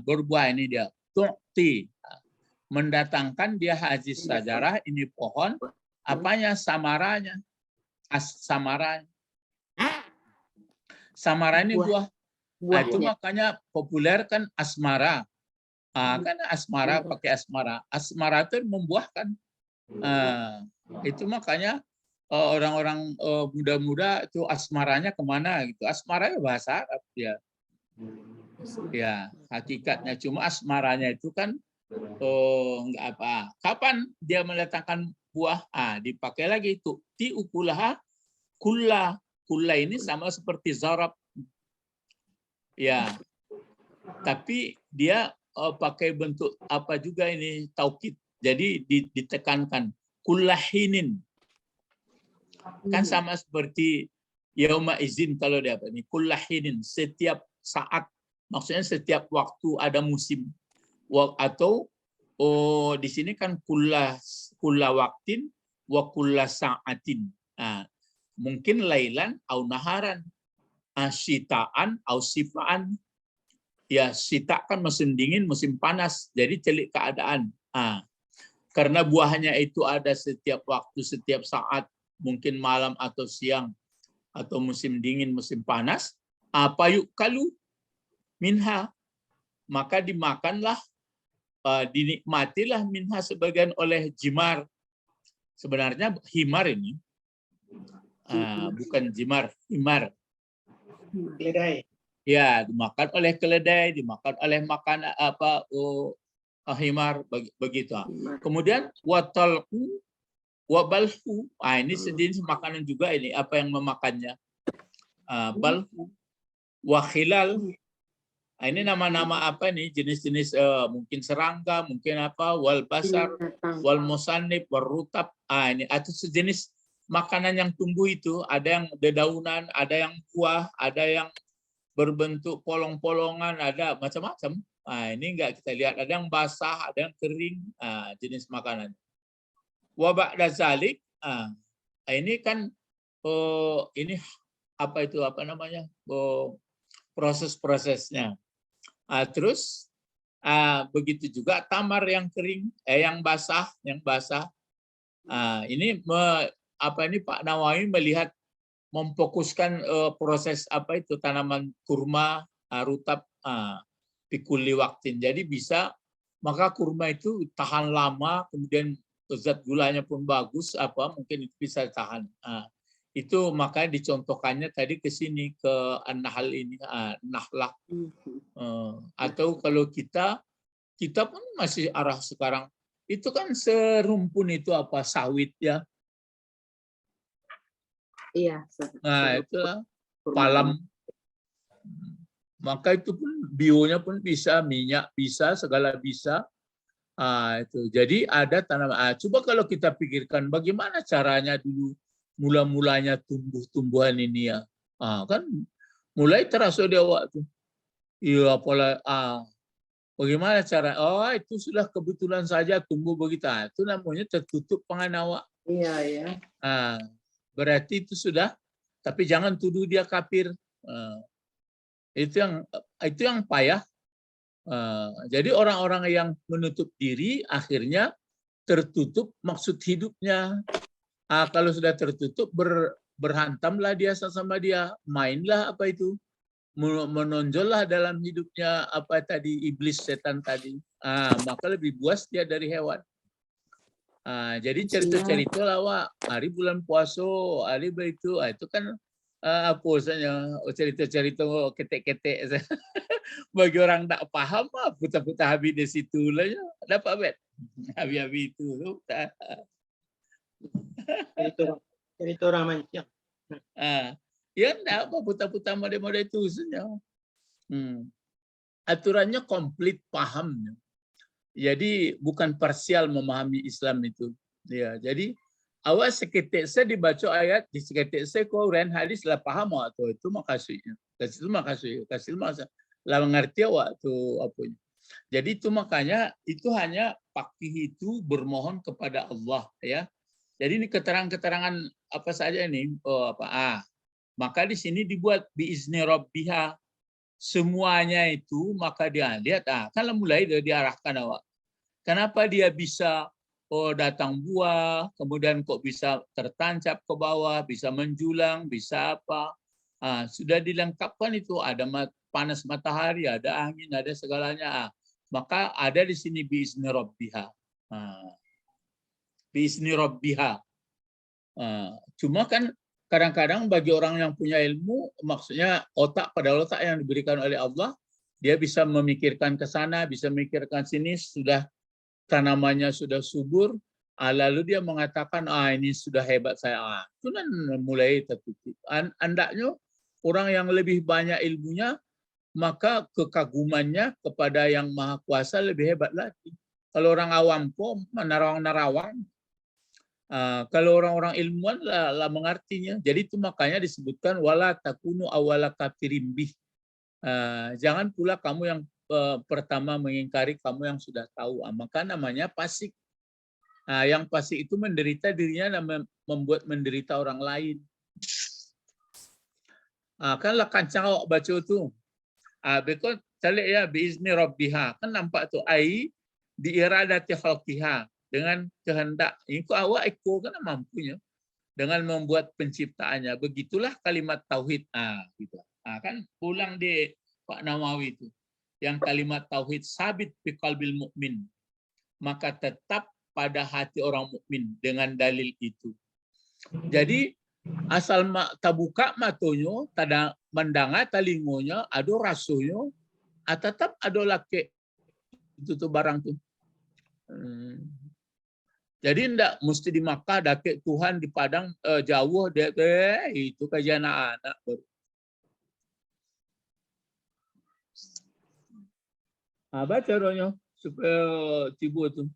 Berbuah ini dia. Tu'ti. Mendatangkan dia haji sajarah, ini pohon. Apanya? Samaranya. Samaranya. Samara ini buah. Itu makanya populer kan asmara. Kan asmara pakai asmara. Asmara itu membuahkan. Itu makanya orang-orang muda-muda itu asmaranya kemana gitu. Asmara ya bahasa Arab ya. Ya, hakikatnya cuma asmaranya itu kan Oh, enggak apa. Kapan dia meletakkan buah? Dipakai lagi itu. Ti ukulaha kulla. Kulla ini sama seperti zarab. Ya. Tapi dia pakai bentuk apa juga ini taukid. Jadi ditekankan kullahinin. Kan sama seperti yauma izin kalau dia apa ini kullahinin, setiap saat, maksudnya setiap waktu ada musim. Atau di sini kan kulla waktin wa kulla sa'atin. Mungkin lailan au naharan, syitaan au sifaan. Ya, sita kan musim dingin, musim panas, jadi celik keadaan. Karena buahnya itu ada setiap waktu, setiap saat, mungkin malam atau siang, atau musim dingin, musim panas. Apa yuk kalu minha, maka dimakanlah, dinikmatilah minha sebagian oleh jimar. Sebenarnya himar ini bukan jimar, himar. Keledai. Ya, dimakan oleh keledai, dimakan oleh makan himar, begitu. Kemudian watalku wabalhu, ini sejenis makanan juga ini, apa yang memakannya. Balhu wakhilal, ini nama-nama apa nih, jenis-jenis mungkin serangga, mungkin apa, wal basar, wal musannib, wal rutab. Ini atau sejenis makanan yang tumbuh itu, ada yang dedaunan, ada yang buah, ada yang berbentuk polong-polongan, ada macam-macam. Ini enggak kita lihat, ada yang basah, ada yang kering, jenis makanan. Wa ba'da zalik, ini kan ini apa itu, apa namanya, proses-prosesnya. Terus begitu juga tamar yang kering, yang basah. Ini Pak Nawawi melihat, memfokuskan proses apa itu tanaman kurma, rutab, pikuli waktin. Jadi bisa, maka kurma itu tahan lama, kemudian zat gulanya pun bagus, mungkin itu bisa tahan. Itu makanya dicontohkannya tadi ke sini, ke An-Nahl ini, Nahlah. Atau kalau kita pun masih arah sekarang, itu kan serumpun itu apa, sawit ya. Iya. Itulah palam. Maka itu pun bionya pun bisa, minyak bisa, segala bisa. Itu. Jadi ada tanaman. Coba kalau kita pikirkan bagaimana caranya dulu mula-mulanya tumbuh-tumbuhan ini ya. Kan mulai terasa dia waktu. Iya, pola bagaimana cara? Itu sudah kebetulan saja tumbuh begitu. Itu namanya tertutup penganawa. Iya, ya. Berarti itu sudah, tapi jangan tuduh dia kafir. Itu yang payah. Jadi orang-orang yang menutup diri akhirnya tertutup maksud hidupnya. Kalau sudah tertutup, berhantamlah dia sama dia, mainlah apa itu, menonjollah dalam hidupnya apa tadi, iblis, setan tadi. Maka lebih buas dia dari hewan. Jadi cerita-cerita lah, Wak, hari bulan puasa, hari itu kan apa usahanya, cerita-cerita ketek-ketek. Bagi orang tak paham, putar-putar habis di situ lah ya. Dapat bet. Habis itu. Cerita orang mancing. Ya enggak apa, putar-putar model-model itu saja. Aturannya komplit pahamnya. Jadi bukan parsial memahami Islam itu. Ya, jadi awal seketik saya dibaca ayat, di seketik saya Quran hadis lah paham waktu itu makasihnya. Kasih masa lah mengerti waktu apa. Jadi itu makanya itu hanya fakih itu bermohon kepada Allah ya. Jadi ini keterangan-keterangan apa saja ini? Maka di sini dibuat biizni rabbiha. Semuanya itu maka dia lihat kalau mulai diarahkan awak. Kenapa dia bisa datang buah, kemudian kok bisa tertancap ke bawah, bisa menjulang, bisa apa? Sudah dilengkapkan itu, ada panas matahari, ada angin, ada segalanya. Maka ada di sini biizni rabbiha. Biizni rabbiha. Cuma kan kadang-kadang bagi orang yang punya ilmu, maksudnya otak yang diberikan oleh Allah, dia bisa memikirkan ke sana, bisa memikirkan sini, sudah tanamannya sudah subur, lalu dia mengatakan, ini sudah hebat saya. Itu kan mulai tertutup. Andaknya orang yang lebih banyak ilmunya, maka kekagumannya kepada yang Maha Kuasa lebih hebat lagi. Kalau orang awam kok menarawang-narawang, kalau orang-orang ilmuwan lah mengartinya. Jadi itu makanya disebutkan wala takunu awala kafirin bih. Jangan pula kamu yang pertama mengingkari kamu yang sudah tahu. Maka namanya fasik. Yang fasik itu menderita dirinya dan membuat menderita orang lain. Kan lah kancang awak baca tu. Because calik ya biizni rabbiha. Kan nampak tu ai di iradati khalqiha, dengan kehendak. Itu awak eko kan mampunya dengan membuat penciptaannya. Begitulah kalimat tauhid. Gitu. Kan pulang di Pak Nawawi itu. Yang kalimat tauhid sabit fi qalbil mukmin. Maka tetap pada hati orang mukmin dengan dalil itu. Jadi asal tabuka matonyo, tada mendanga talingonya, ada rasunya, tetap ada laki itu tuh barang tuh. Jadi ndak mesti di Makkah, dakek Tuhan di Padang jauh dia itu kajian anak baru. Baca rohnya supaya tiba tuh.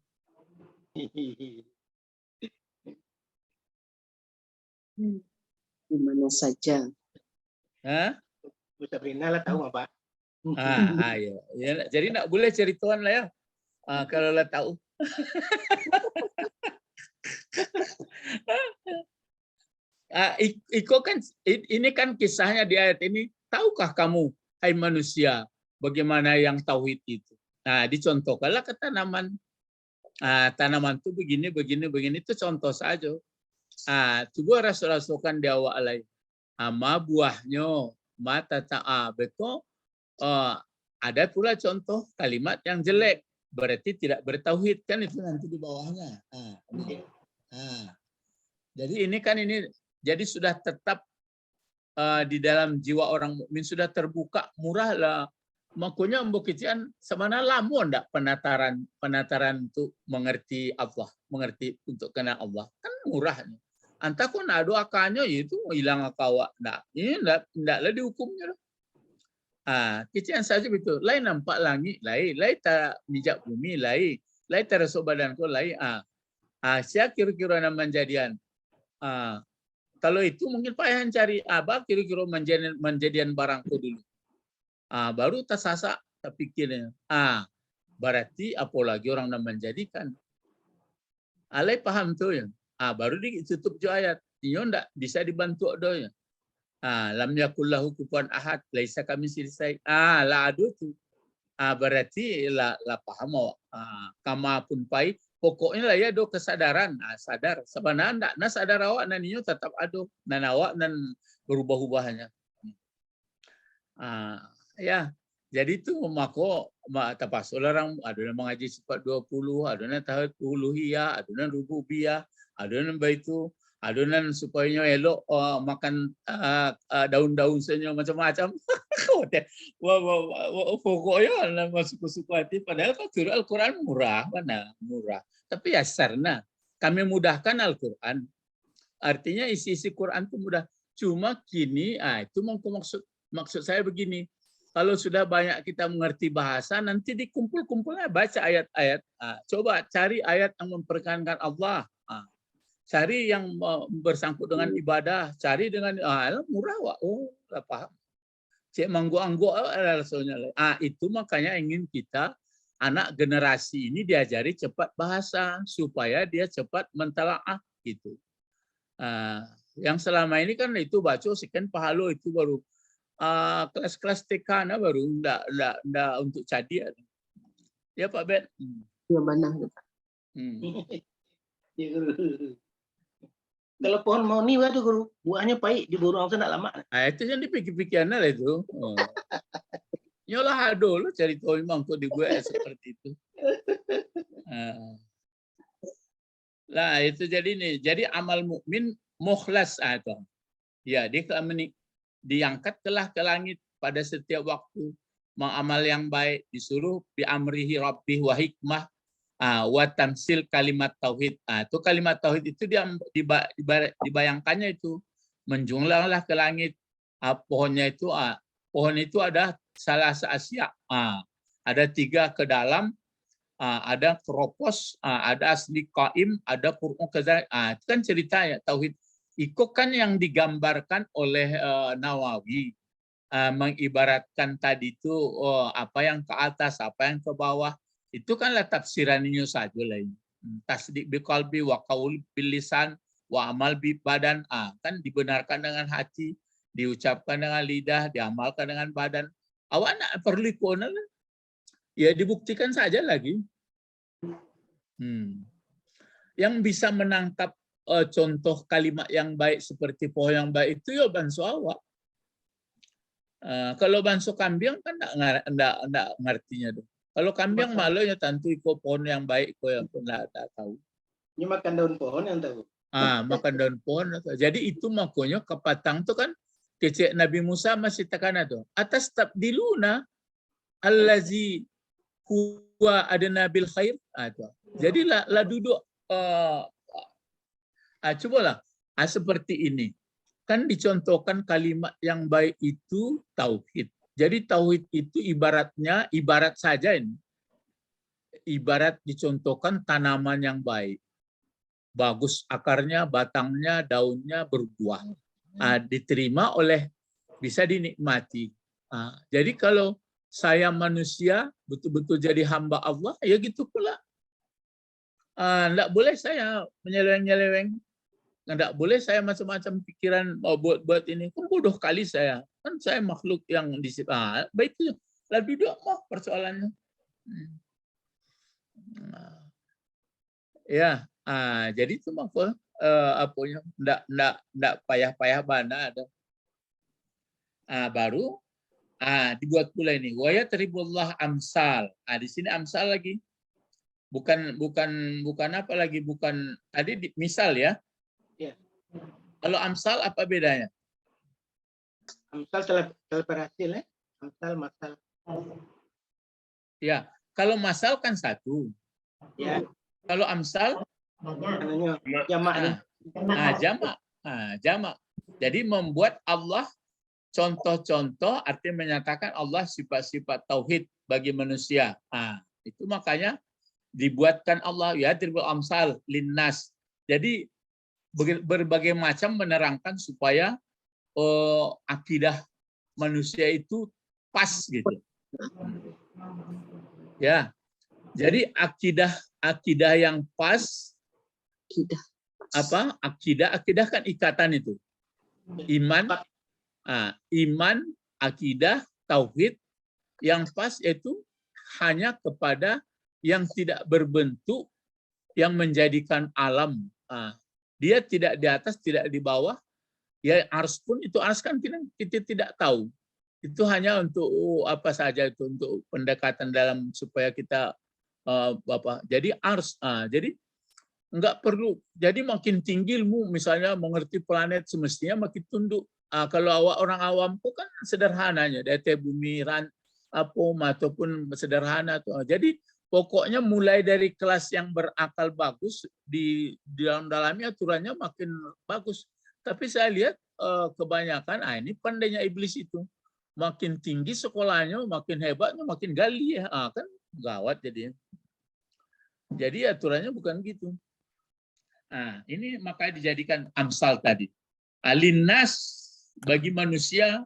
Di mana saja. Bu Sabrina lah tahu apa. Ya. Jadi nak boleh cerituan lah ya. Kalau lah tahu. Iko kan ini kan kisahnya di ayat ini. Tahukah kamu, hai manusia, bagaimana yang tauhid itu? Dicontohkanlah ke tanaman. Tanaman itu begini, itu contoh saja. Coba rasul-rasulkan di awal lain. Ma buahnya, mata betul. Ada pula contoh kalimat yang jelek, berarti tidak bertauhid, kan itu nanti di bawahnya. Jadi ini jadi sudah tetap di dalam jiwa orang mukmin sudah terbuka, murah lah. Makanya mbokitian semana lamun ndak penataran untuk mengerti Allah, mengerti untuk kenal Allah, kan murahnya. Anta kok nak doakannya itu hilang akawa, ndak. Ini ndaklah dihukumnya. Kecian saja betul. Lain nampak langit, lain tak mijak bumi, lain tak rasuk badanku, lain. Siapa kira-kira nama menjadian. Kalau itu mungkin payah cari kira-kira menjadian barangku dulu. Baru tersasak terpikirnya. Berarti apalagi orang yang menjadikan. Alai paham tuh ya. Baru ditutup jo ayat. Ini enggak bisa dibantu doanya. Lam yakullahu kufuwan ahad, laisa kamitslihi syai'. La adu tu. Berarti la paham. Kama pun pai. Pokoknya lah ya do kesadaran. Sadar. Sebenarnya enggak sadar awak naninya tetap ado. Nan awak nan berubah-ubahnya. Ya, jadi itu mako tapasul orang ada yang mengaji sifat 20, ada yang tahap uluhiyah, ada yang rububiyah, ada yang baitu, ada yang supaya elok makan daun-daun senyum macam-macam. Pokoknya masuk suku hati. Padahal Al-Quran murah, mana murah. Tapi ya sarna kami mudahkan Al-Quran. Artinya isi-isi Quran itu mudah. Cuma kini, itu maksud saya begini. Kalau sudah banyak kita mengerti bahasa, nanti dikumpul-kumpulnya baca ayat-ayat. Coba cari ayat yang memperkenankan Allah. Cari yang bersangkut dengan ibadah. Cari dengan murah. Paham. Cek manggo-anggo rasanya. Itu makanya ingin kita, anak generasi ini diajari cepat bahasa. Supaya dia cepat mentalaah. Gitu. Yang selama ini kan itu baca, sekian pahalo itu baru. Kelas-kelas TK baru enggak untuk cadi. Ya Pak Ben. Ya benar. Ya, Guru. Kalau pohon moni itu Guru, buahnya pahit, diburu orang tak lama. Itu yang dipikir-pikirkan lah itu. Nyolah ado lo cari tahu memang kok dibuat seperti itu. Lah itu jadi nih. Jadi amal mukmin mukhlas itu. Ya, dia diangkatlah ke langit pada setiap waktu, mengamal yang baik, disuruh bi amrihi rabbih wa hikmah, Wa tamsil kalimat tauhid. Itu kalimat tauhid itu dia dibayangkannya itu menjunglanglah ke langit. Pohon itu ada salah seasia. Ada 3 ke dalam, ada keropos, ada asli qaim, ada qur'un kadzalik. Itu kan ceritanya tauhid. Itu kan yang digambarkan oleh Nawawi, mengibaratkan tadi itu apa yang ke atas, apa yang ke bawah. Itu kanlah tafsirannya saja lah ini. Tasdik biqalbi wa qaul bil lisan wa amal bi badan. Kan dibenarkan dengan hati, diucapkan dengan lidah, diamalkan dengan badan. Awak nak perlu ikut, ya dibuktikan saja lagi. Yang bisa menangkap contoh kalimat yang baik seperti pohon yang baik itu ya banso awak. Kalau banso kambing kan enggak ngertinya tuh. Kalau kambing malu ya tentu ikut pohon yang baik, kok yang pun enggak tahu. Ini makan daun pohon yang tahu. Makan daun pohon. Jadi itu makanya kepatang tuh kan kecek Nabi Musa masih tekanan tuh. Atas tabdiluna allazi huwa adna bil khair. Jadi lah duduk cobalah seperti ini. Kan dicontohkan kalimat yang baik itu tauhid. Jadi tauhid itu ibarat saja ini. Ibarat dicontohkan tanaman yang baik. Bagus akarnya, batangnya, daunnya berbuah. Diterima bisa dinikmati. Jadi kalau saya manusia betul-betul jadi hamba Allah, ya gitu pula. Enggak boleh saya menyeleweng-nyeleweng. Enggak boleh saya macam-macam pikiran mau buat ini. Kan bodoh kali saya. Kan saya makhluk yang disiplinkan. Baik itu. Lalu duduk persoalannya. Ya, jadi itu apa? Apanya? Enggak payah-payah mana ada. Baru dibuat pula ini. Wa yatribullah amsal. Di sini amsal lagi. Bukan apa lagi? Bukan tadi misal ya. Ya. Kalau amsal apa bedanya? Amsal telah berhasil ya. Amsal masal. Ya, kalau masal kan satu. Ya. Kalau amsal jamak. Jamak. Jadi membuat Allah contoh-contoh, artinya menyatakan Allah sifat-sifat tauhid bagi manusia. Itu makanya dibuatkan Allah ya tribul amsal linnas. Jadi berbagai macam menerangkan supaya akidah manusia itu pas gitu. Ya. Jadi akidah yang pas, akidah kan ikatan itu. Iman, akidah, tauhid yang pas itu hanya kepada yang tidak berbentuk, yang menjadikan alam. Dia tidak di atas, tidak di bawah. Ya ars pun itu ars kan kita tidak tahu. Itu hanya untuk apa saja itu, untuk pendekatan dalam supaya kita jadi ars. Jadi enggak perlu. Jadi makin tinggi ilmu, misalnya mengerti planet semestinya makin tunduk. Kalau orang awam itu kan sederhananya, dari bumi ataupun sederhana tuh. Jadi pokoknya mulai dari kelas yang berakal bagus di dalamnya aturannya makin bagus. Tapi saya lihat kebanyakan ini pandainya iblis itu. Makin tinggi sekolahnya, makin hebatnya, makin gali ya. Kan gawat jadinya. Jadi aturannya bukan gitu. Ini makanya dijadikan amsal tadi. Alinnas bagi manusia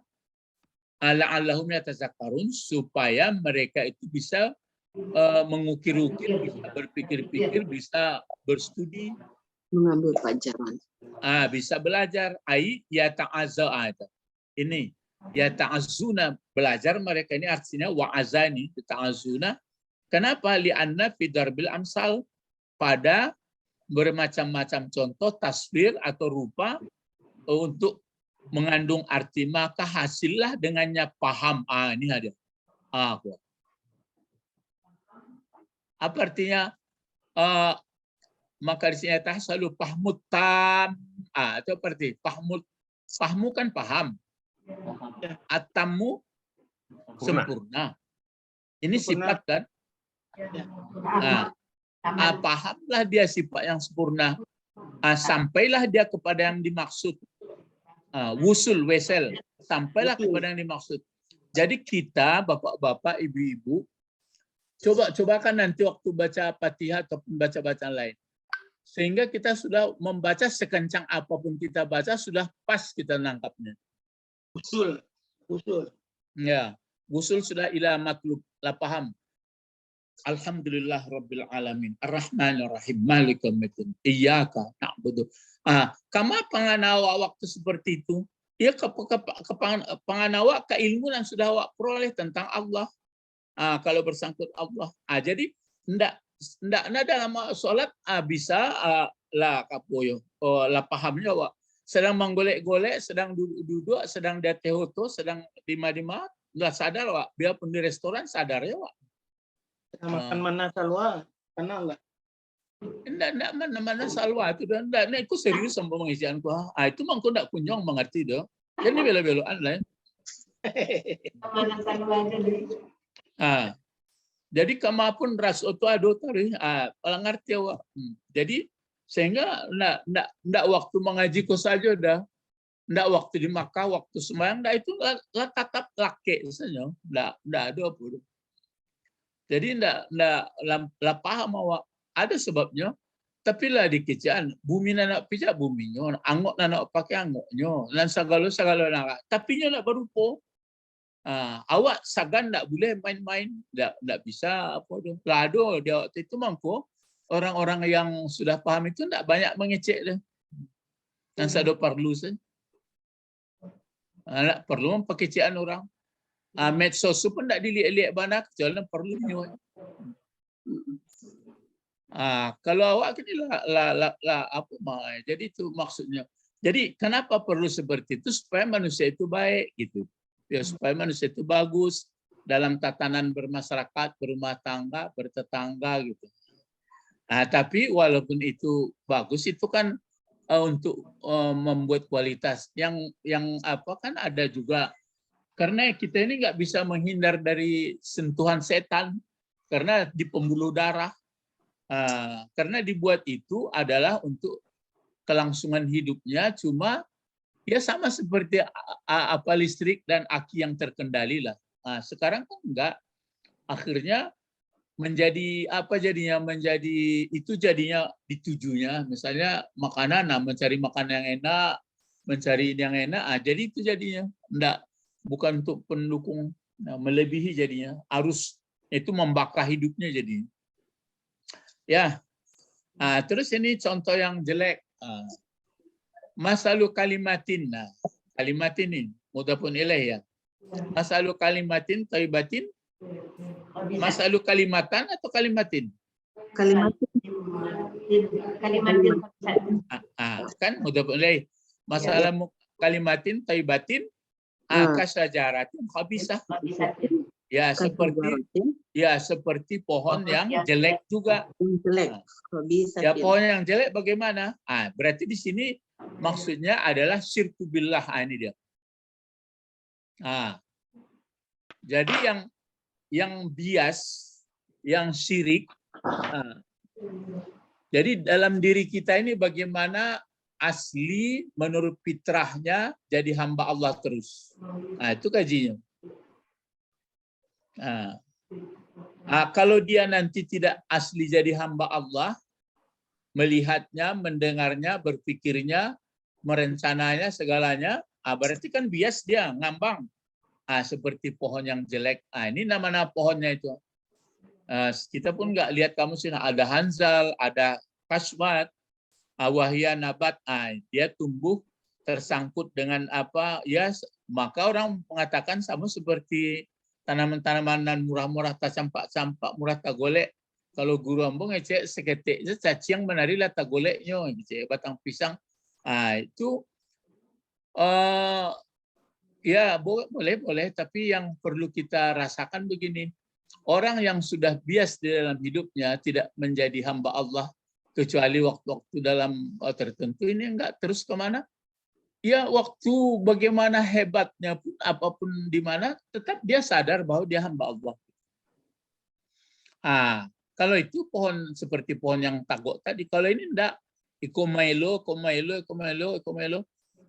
la'allahum yatazakkarun, supaya mereka itu bisa mengukir-ukir, bisa berpikir-pikir, bisa berstudi, mengambil pelajaran. Bisa belajar. Ya ta'azza. Ini ya ta'azzuna, belajar mereka ini artinya wa'azani ta'azzuna. Kenapa? Li'anna fi darbil amsal, pada bermacam-macam contoh taswir atau rupa untuk mengandung arti, maka hasillah dengannya paham. Ini ada. Apa artinya? Maka di sini tahsalu fahmut tam. Itu seperti fahmu kan paham. Atamu sempurna. Ini sifat kan? pahamlah dia sifat yang sempurna. Sampailah dia kepada yang dimaksud. Wusul, wesel. Sampailah kepada yang dimaksud. Jadi kita, bapak-bapak, ibu-ibu, cobakan nanti waktu baca Fatihah ataupun baca-bacaan lain. Sehingga kita sudah membaca sekencang apapun kita baca, sudah pas kita nangkapnya. Usul. Ya, wusul sudah ila matlub, lah paham. Alhamdulillah Rabbil Alamin. Ar-Rahmanir Rahim. Malik yaumiddin. Iyyaka na'budu. Kama panganawa waktu seperti itu. Ya panganawa keilmuan yang sudah awak peroleh tentang Allah. Kalau bersangkut Allah. Jadi ndak dalam sholat bisa lah kapoyo. Lah pahamnya awak. Sedang menggolek-golek, sedang duduk, sedang datehoto, sedang dima-dima, nggak sadar awak. Biarpun di restoran sadar ya awak. Makan mana salwa, kenal nggak? Enggak mana salwa itu dan enggak itu serius sama pengajianku. Itu mangko enggak kunjung mengerti doh. Jadi belo-beloan lah. Mana salwa aja. Jadi kamapun ras oto ado tadi orang ngerti awak. Jadi sehingga enggak waktu mengaji ko saja dah. Enggak waktu di Makkah, waktu sembahyang enggak itu lah tatap laki saja. Enggak ada apa. Jadi enggak paham awak. Ada sebabnya. Tapi lah di kerjaan bumi nak pijak buminya, angok nak pakai angoknya, dan segala nak. Tapi nya nak berupa. Awak sagan enggak boleh main-main, enggak bisa apa tu. Lado dia waktu itu mangko orang-orang yang sudah paham itu enggak banyak mengecek dia. Dan sado perlu saja. Enggak perlu pekecian orang. Medsos pun tak dilihat-lihat banyak, jalan perlunya. Kalau awak ini apa mai? Jadi itu maksudnya. Jadi kenapa perlu seperti itu supaya manusia itu baik gitu. Ya supaya manusia itu bagus dalam tatanan bermasyarakat, berumah tangga, bertetangga gitu. Tapi walaupun itu bagus itu kan untuk membuat kualitas yang apa kan ada juga. Karena kita ini nggak bisa menghindar dari sentuhan setan karena di pembuluh darah. Karena dibuat itu adalah untuk kelangsungan hidupnya, cuma ya sama seperti apa listrik dan aki yang terkendali lah. Sekarang kan enggak. Akhirnya menjadi apa jadinya? Menjadi itu jadinya ditujunya. Misalnya makanan, mencari makanan yang enak, mencari yang enak. Jadi itu jadinya enggak. Bukan untuk pendukung, melebihi jadinya. Arus itu membakar hidupnya jadinya. Ya, terus ini contoh yang jelek. Masalu kalimatin. Kalimat ini, mudhafun ilaih ya. Masalu kalimatin, thayyibatin. Masalu kalimatan atau kalimatin? Kalimatin. Kan mudhafun ilaih. Masalah kalimatin, thayyibatin. Kasajaratin khabisah. Ya seperti pohon yang jelek juga. Ya pohon yang jelek bagaimana? Berarti di sini maksudnya adalah syirku billah. Ini dia. Jadi yang bias, yang syirik. Jadi dalam diri kita ini bagaimana asli menurut fitrahnya jadi hamba Allah terus. Itu kajinya. Kalau dia nanti tidak asli jadi hamba Allah, melihatnya, mendengarnya, berpikirnya, merencananya, segalanya, berarti kan bias dia, ngambang. Seperti pohon yang jelek. Ini nama-nama pohonnya itu. Kita pun nggak lihat kamu sih, ada Hanzal, ada Kaswat, wahia nabat, dia tumbuh tersangkut dengan apa ya, maka orang mengatakan sama seperti tanaman-tanaman murah-murah tak campak-campak murah tak golek. Kalau guru ambong ngecek seketik je cacing menarilah tak goleknya ngecek batang pisang. Itu ya boleh tapi yang perlu kita rasakan begini. Orang yang sudah bias di dalam hidupnya tidak menjadi hamba Allah kecuali waktu-waktu dalam tertentu ini enggak terus kemana? Ya waktu bagaimana hebatnya pun apapun di mana tetap dia sadar bahwa dia hamba Allah. Kalau itu pohon seperti pohon yang tagok tadi. Kalau ini enggak. Ikomailo.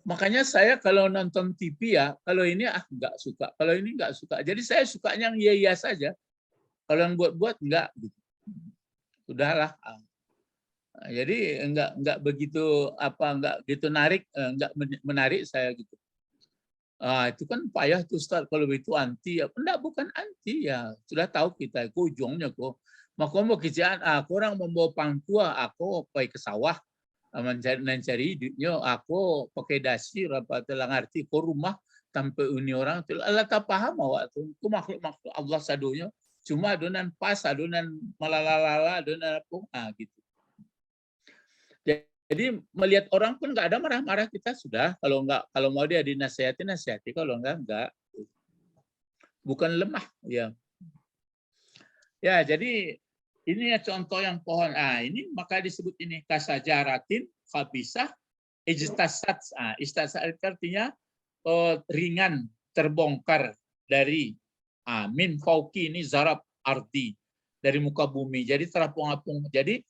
Makanya saya kalau nonton TV ya, kalau ini enggak suka. Kalau ini enggak suka. Jadi saya sukanya yang iya-iya saja. Kalau yang buat-buat enggak. Gitu. Udahlah. Jadi enggak begitu enggak gitu enggak menarik saya gitu. Itu kan payah tuh Ustaz kalau itu anti ya. Enggak, bukan anti ya. Sudah tahu kita itu ujungnya kok. Maka mau kerjaan orang membawa pangkua, aku pergi ke sawah mencari hidupnya, aku pakai dasir apa telah ngerti ke rumah tanpa uni orang tu Allah tak paham awak tu. Ku makhluk Allah sadunya cuma adonan pas, adonan malalala, adonan apa gitu. Jadi melihat orang pun enggak ada marah-marah kita sudah. Kalau mau dia dinasihati, kalau enggak. Bukan lemah ya. Ya, jadi ini ya contoh yang pohon. Ini maka disebut ini kasajaratin khabisah ijtasat. Ijtasat artinya ringan, terbongkar dari min fauki ini zarab arti dari muka bumi. Jadi terapung-apung. Jadi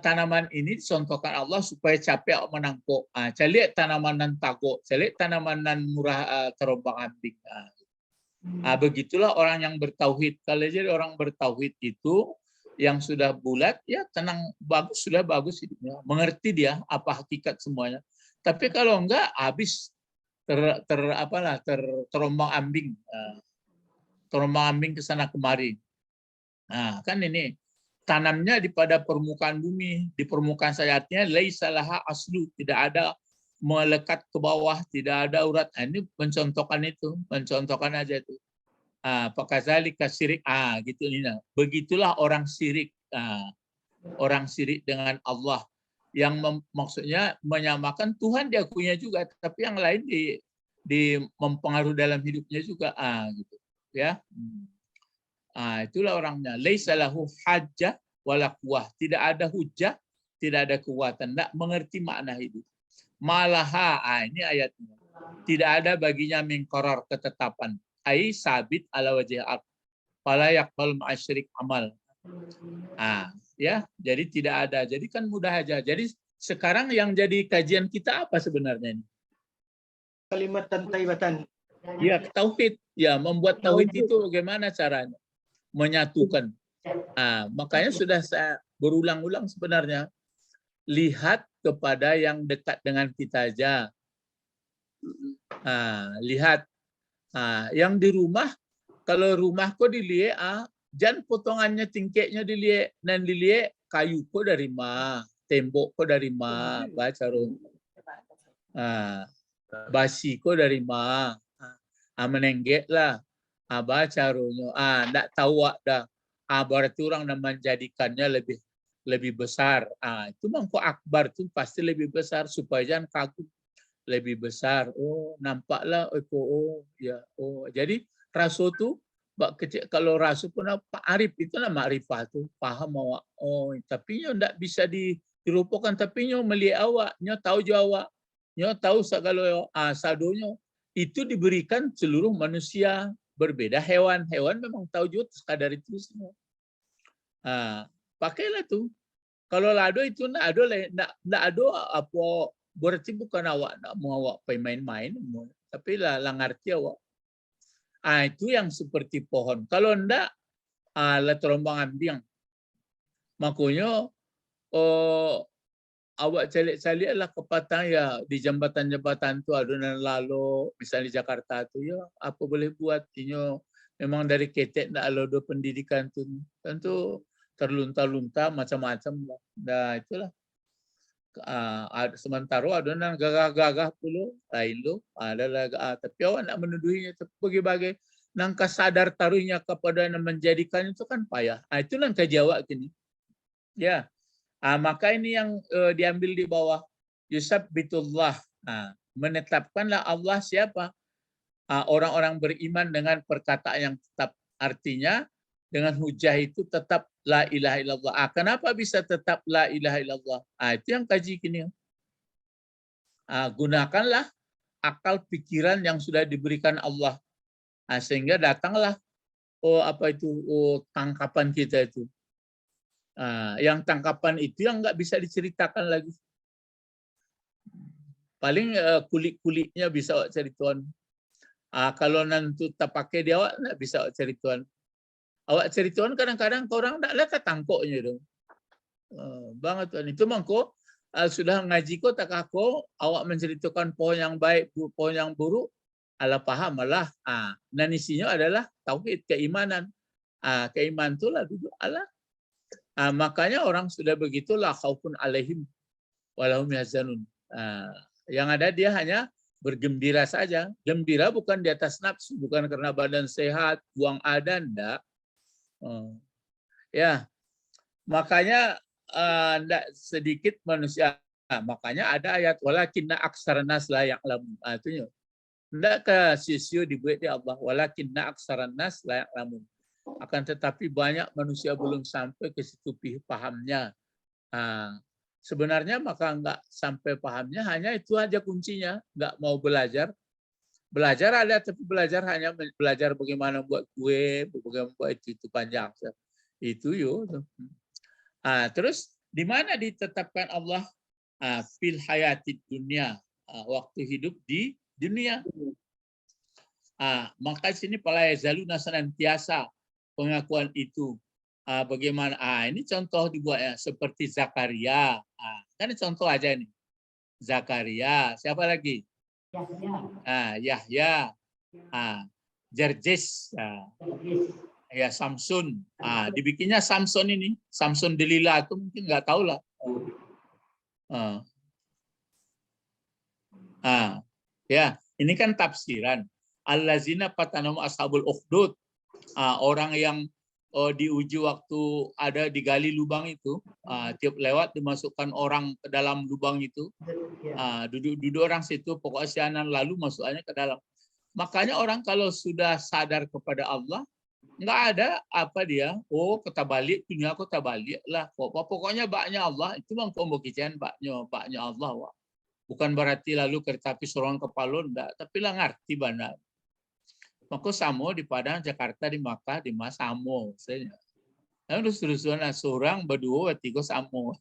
tanaman ini dicontohkan Allah supaya capek menangkuk. Calik tanaman nan takut, calik tanaman nan murah terombang-ambing. Begitulah orang yang bertauhid. Kalau jadi orang bertauhid itu yang sudah bulat ya tenang, bagus, sudah bagus hidupnya, mengerti dia apa hakikat semuanya. Tapi kalau enggak habis terombang-ambing, terombang-ambing ke sana kemari. Kan ini tanamnya di pada permukaan bumi, di permukaan sayatnya laisa laha aslu, tidak ada melekat ke bawah, tidak ada urat. Ini mencontohkan itu, mencontohkan aja itu. Pakazalika syirik, gitu ini. Begitulah orang syirik, orang syirik dengan Allah yang maksudnya menyamakan Tuhan diakuinya juga, tapi yang lain di mempengaruhi dalam hidupnya juga, gitu ya. Itulah orangnya. Laisa lahu hajjah wala quwwah, tidak ada hujah, tidak ada kekuatan, tidak mengerti makna hidup. Malaha, ini ayatnya. Tidak ada baginya mingqarar, ketetapan. Ai sabit ala wajhil ard. Fala yaqbal ma'asyirik amal. Ya, jadi tidak ada. Jadi kan mudah aja. Jadi sekarang yang jadi kajian kita apa sebenarnya ini? Kalimat taibatan. Ya, tauhid. Ya, membuat tauhid itu bagaimana caranya? Menyatukan. Makanya sudah saya berulang-ulang sebenarnya. Lihat kepada yang dekat dengan kita aja. Lihat. Yang di rumah, kalau rumah kok dilihat, jangan potongannya tingkatnya dilihat, dan dilihat kayu kok dari mana, tembok kok dari mana, baca basi kok dari mana, menenggek lah, baca runyo, ndak tahu dah, berarti orang yang menjadikannya lebih besar, itu mangko akbar tuh pasti lebih besar supaya jangan kagum. Lebih besar. Nampaklah ya. Jadi rasul tuh kecil, kalau rasul pun Pak Arif itu nama ma'rifah tuh, paham awak. Tapi nyo ndak bisa dirupakan, tapi nyo melihat awak, nyo tahu awak, nyo tahu segala sadonyo itu diberikan seluruh manusia, berbeda hewan. Hewan memang tahu juga sekadar itu semua. Pakailah tuh. Kalau lado itu ndak ada apa. Berarti bukan awak nak mau awak main-main, tapi lah ngerti awak. Itu yang seperti pohon. Kalau enggak, lah terombang-ambing. Makanya awak calik-calik lah kepatang ya di jambatan-jambatan tu adunan lalu, misalnya di Jakarta tu ya apa boleh buat inyo memang dari ketek nak alodo pendidikan tu tentu terlunta-lunta macam-macam lah. Nah itulah. Sementara adonan gagah-gagah pula lain lo adalah tapi awak nak menuduhinya bagi-bagi nangka sadar taruhnya kepada yang menjadikan itu kan payah. Itu nang kejawab gini ya. Maka ini yang diambil di bawah yusabbitullah, menetapkanlah Allah siapa, orang-orang beriman dengan perkataan yang tetap, artinya dengan hujah itu tetap la ilaha illallah. Kenapa bisa tetap la ilaha illallah? Itu yang kaji kini. Gunakanlah akal pikiran yang sudah diberikan Allah. Sehingga datanglah tangkapan kita itu. Yang tangkapan itu yang nggak bisa diceritakan lagi. Paling kulit-kulitnya bisa awak cerituan. Kalau nanti tak pakai dia awak nggak bisa awak cerituan. Awak cerituan kadang-kadang orang tak lihat tangkoknya dong. Banget tuan itu mangko sudah ngaji ko tak aku awak menceritakan pohon yang baik, pohon yang buruk, ala paham malah. Dan isinya adalah tauhid, keimanan. Keimanan itulah duduk Allah. Makanya orang sudah begitulah khaufun alaihim walahum yahzanun. Yang ada dia hanya bergembira saja. Gembira bukan di atas nafsu, bukan karena badan sehat, buang adan, enggak. Ya, makanya enggak sedikit manusia. Makanya ada ayat walakinna aktsara nas la ya'lamun. Itu enggak ke sisio dibuat di Allah walakinna aktsara nas la ya'lamun. Akan tetapi banyak manusia belum sampai ke situ pahamnya. Sebenarnya maka enggak sampai pahamnya, hanya itu aja kuncinya, enggak mau belajar. Belajar ada, tapi belajar hanya belajar bagaimana buat kue, bagaimana buat itu panjang. Itu terus di mana ditetapkan Allah fil hayatid dunia, waktu hidup di dunia. Maka sini pala yazaluna senantiasa pengakuan itu. Bagaimana? Ini contoh dibuatnya seperti Zakaria. Kan contoh aja nih. Zakaria. Siapa lagi? Yahya. Jerjes. Ya Samsun. Dibikinnya Samson ini. Samson Delila itu mungkin nggak tahu lah. Ya, ini kan tafsiran. Allazina patanum ashabul ukhdud. Orang yang diuji waktu ada digali lubang itu, tiap lewat dimasukkan orang ke dalam lubang itu, duduk orang situ, pokoknya sianan lalu masuknya ke dalam. Makanya orang kalau sudah sadar kepada Allah, nggak ada apa dia, kata balik, dunia aku tak balik lah, pokoknya baknya Allah, itu mengkombokian baknya Allah. Wah. Bukan berarti lalu kereta api sorong kepalon, enggak, tapi lah ngerti benar. Maka samo di Padang, Jakarta, di Makkah, di Mas samo. Lalu terus-terusan seorang, berdua, tiga samo.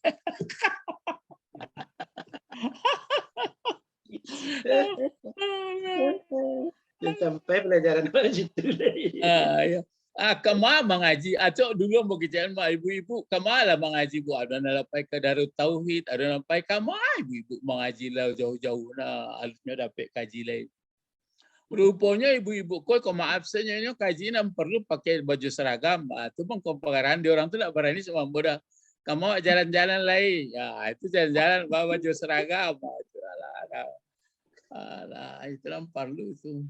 Sampai pelajaran mana situ. Ya. Kemana mengaji? Acok dulu mau kecil mah ibu-ibu kemana mengaji bu? Ada nalapai ke Darut Tauhid, ada nalapai kemana ibu-ibu mengaji lah jauh-jauh nah harusnya dapat kaji lain. Rupanya ibu-ibu kok maaf saja kaji nam perlu pakai baju seragam. Itu pengkomparan di orang tu tak berani semua muda. Kamu jalan-jalan lain, ya itu jalan-jalan bawa baju seragam. Itulah perlu itu.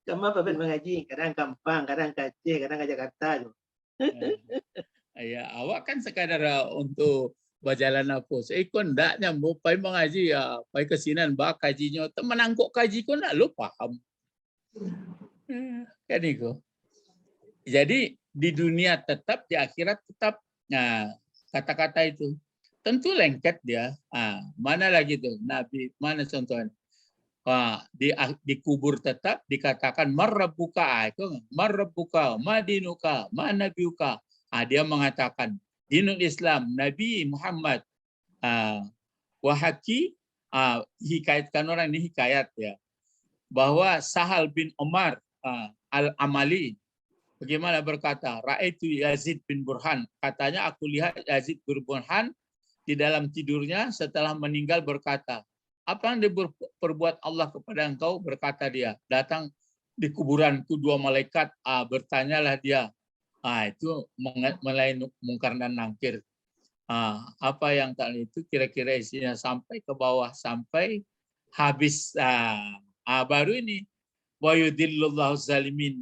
Kamu apa mengaji? Kadang Kampang, kadang Aceh, kadang Jakarta. Ya, awak kan sekadar untuk berjalan apa. Ikut ndak nyambung pai mengaji ya, pai kesinan bak kajinya. Menangkuk kaji kau nak lu paham. Kan itu. Jadi di dunia tetap, di akhirat tetap. Nah, kata-kata itu tentu lengket dia. Mana lagi tuh Nabi? Mana contohnya? Di kubur tetap dikatakan marrabbuka, itu marrabbuka, madinuka, manabiuka. Dia mengatakan dinul Islam, Nabi Muhammad. Wahaki hikayatkan orang ini hikayat ya, bahwa Sahal bin Umar al-Amali bagaimana berkata, Ra'aitu Yazid bin Burhan, katanya aku lihat Yazid bin Burhan di dalam tidurnya setelah meninggal berkata, apa yang diperbuat Allah kepada engkau? Berkata dia, datang di kuburanku dua malaikat, bertanyalah dia. Itu mulai mungkar dan nangkir. Apa yang kali itu kira-kira isinya sampai ke bawah, sampai habis. Baru ini, wa yudillullahu zalimin.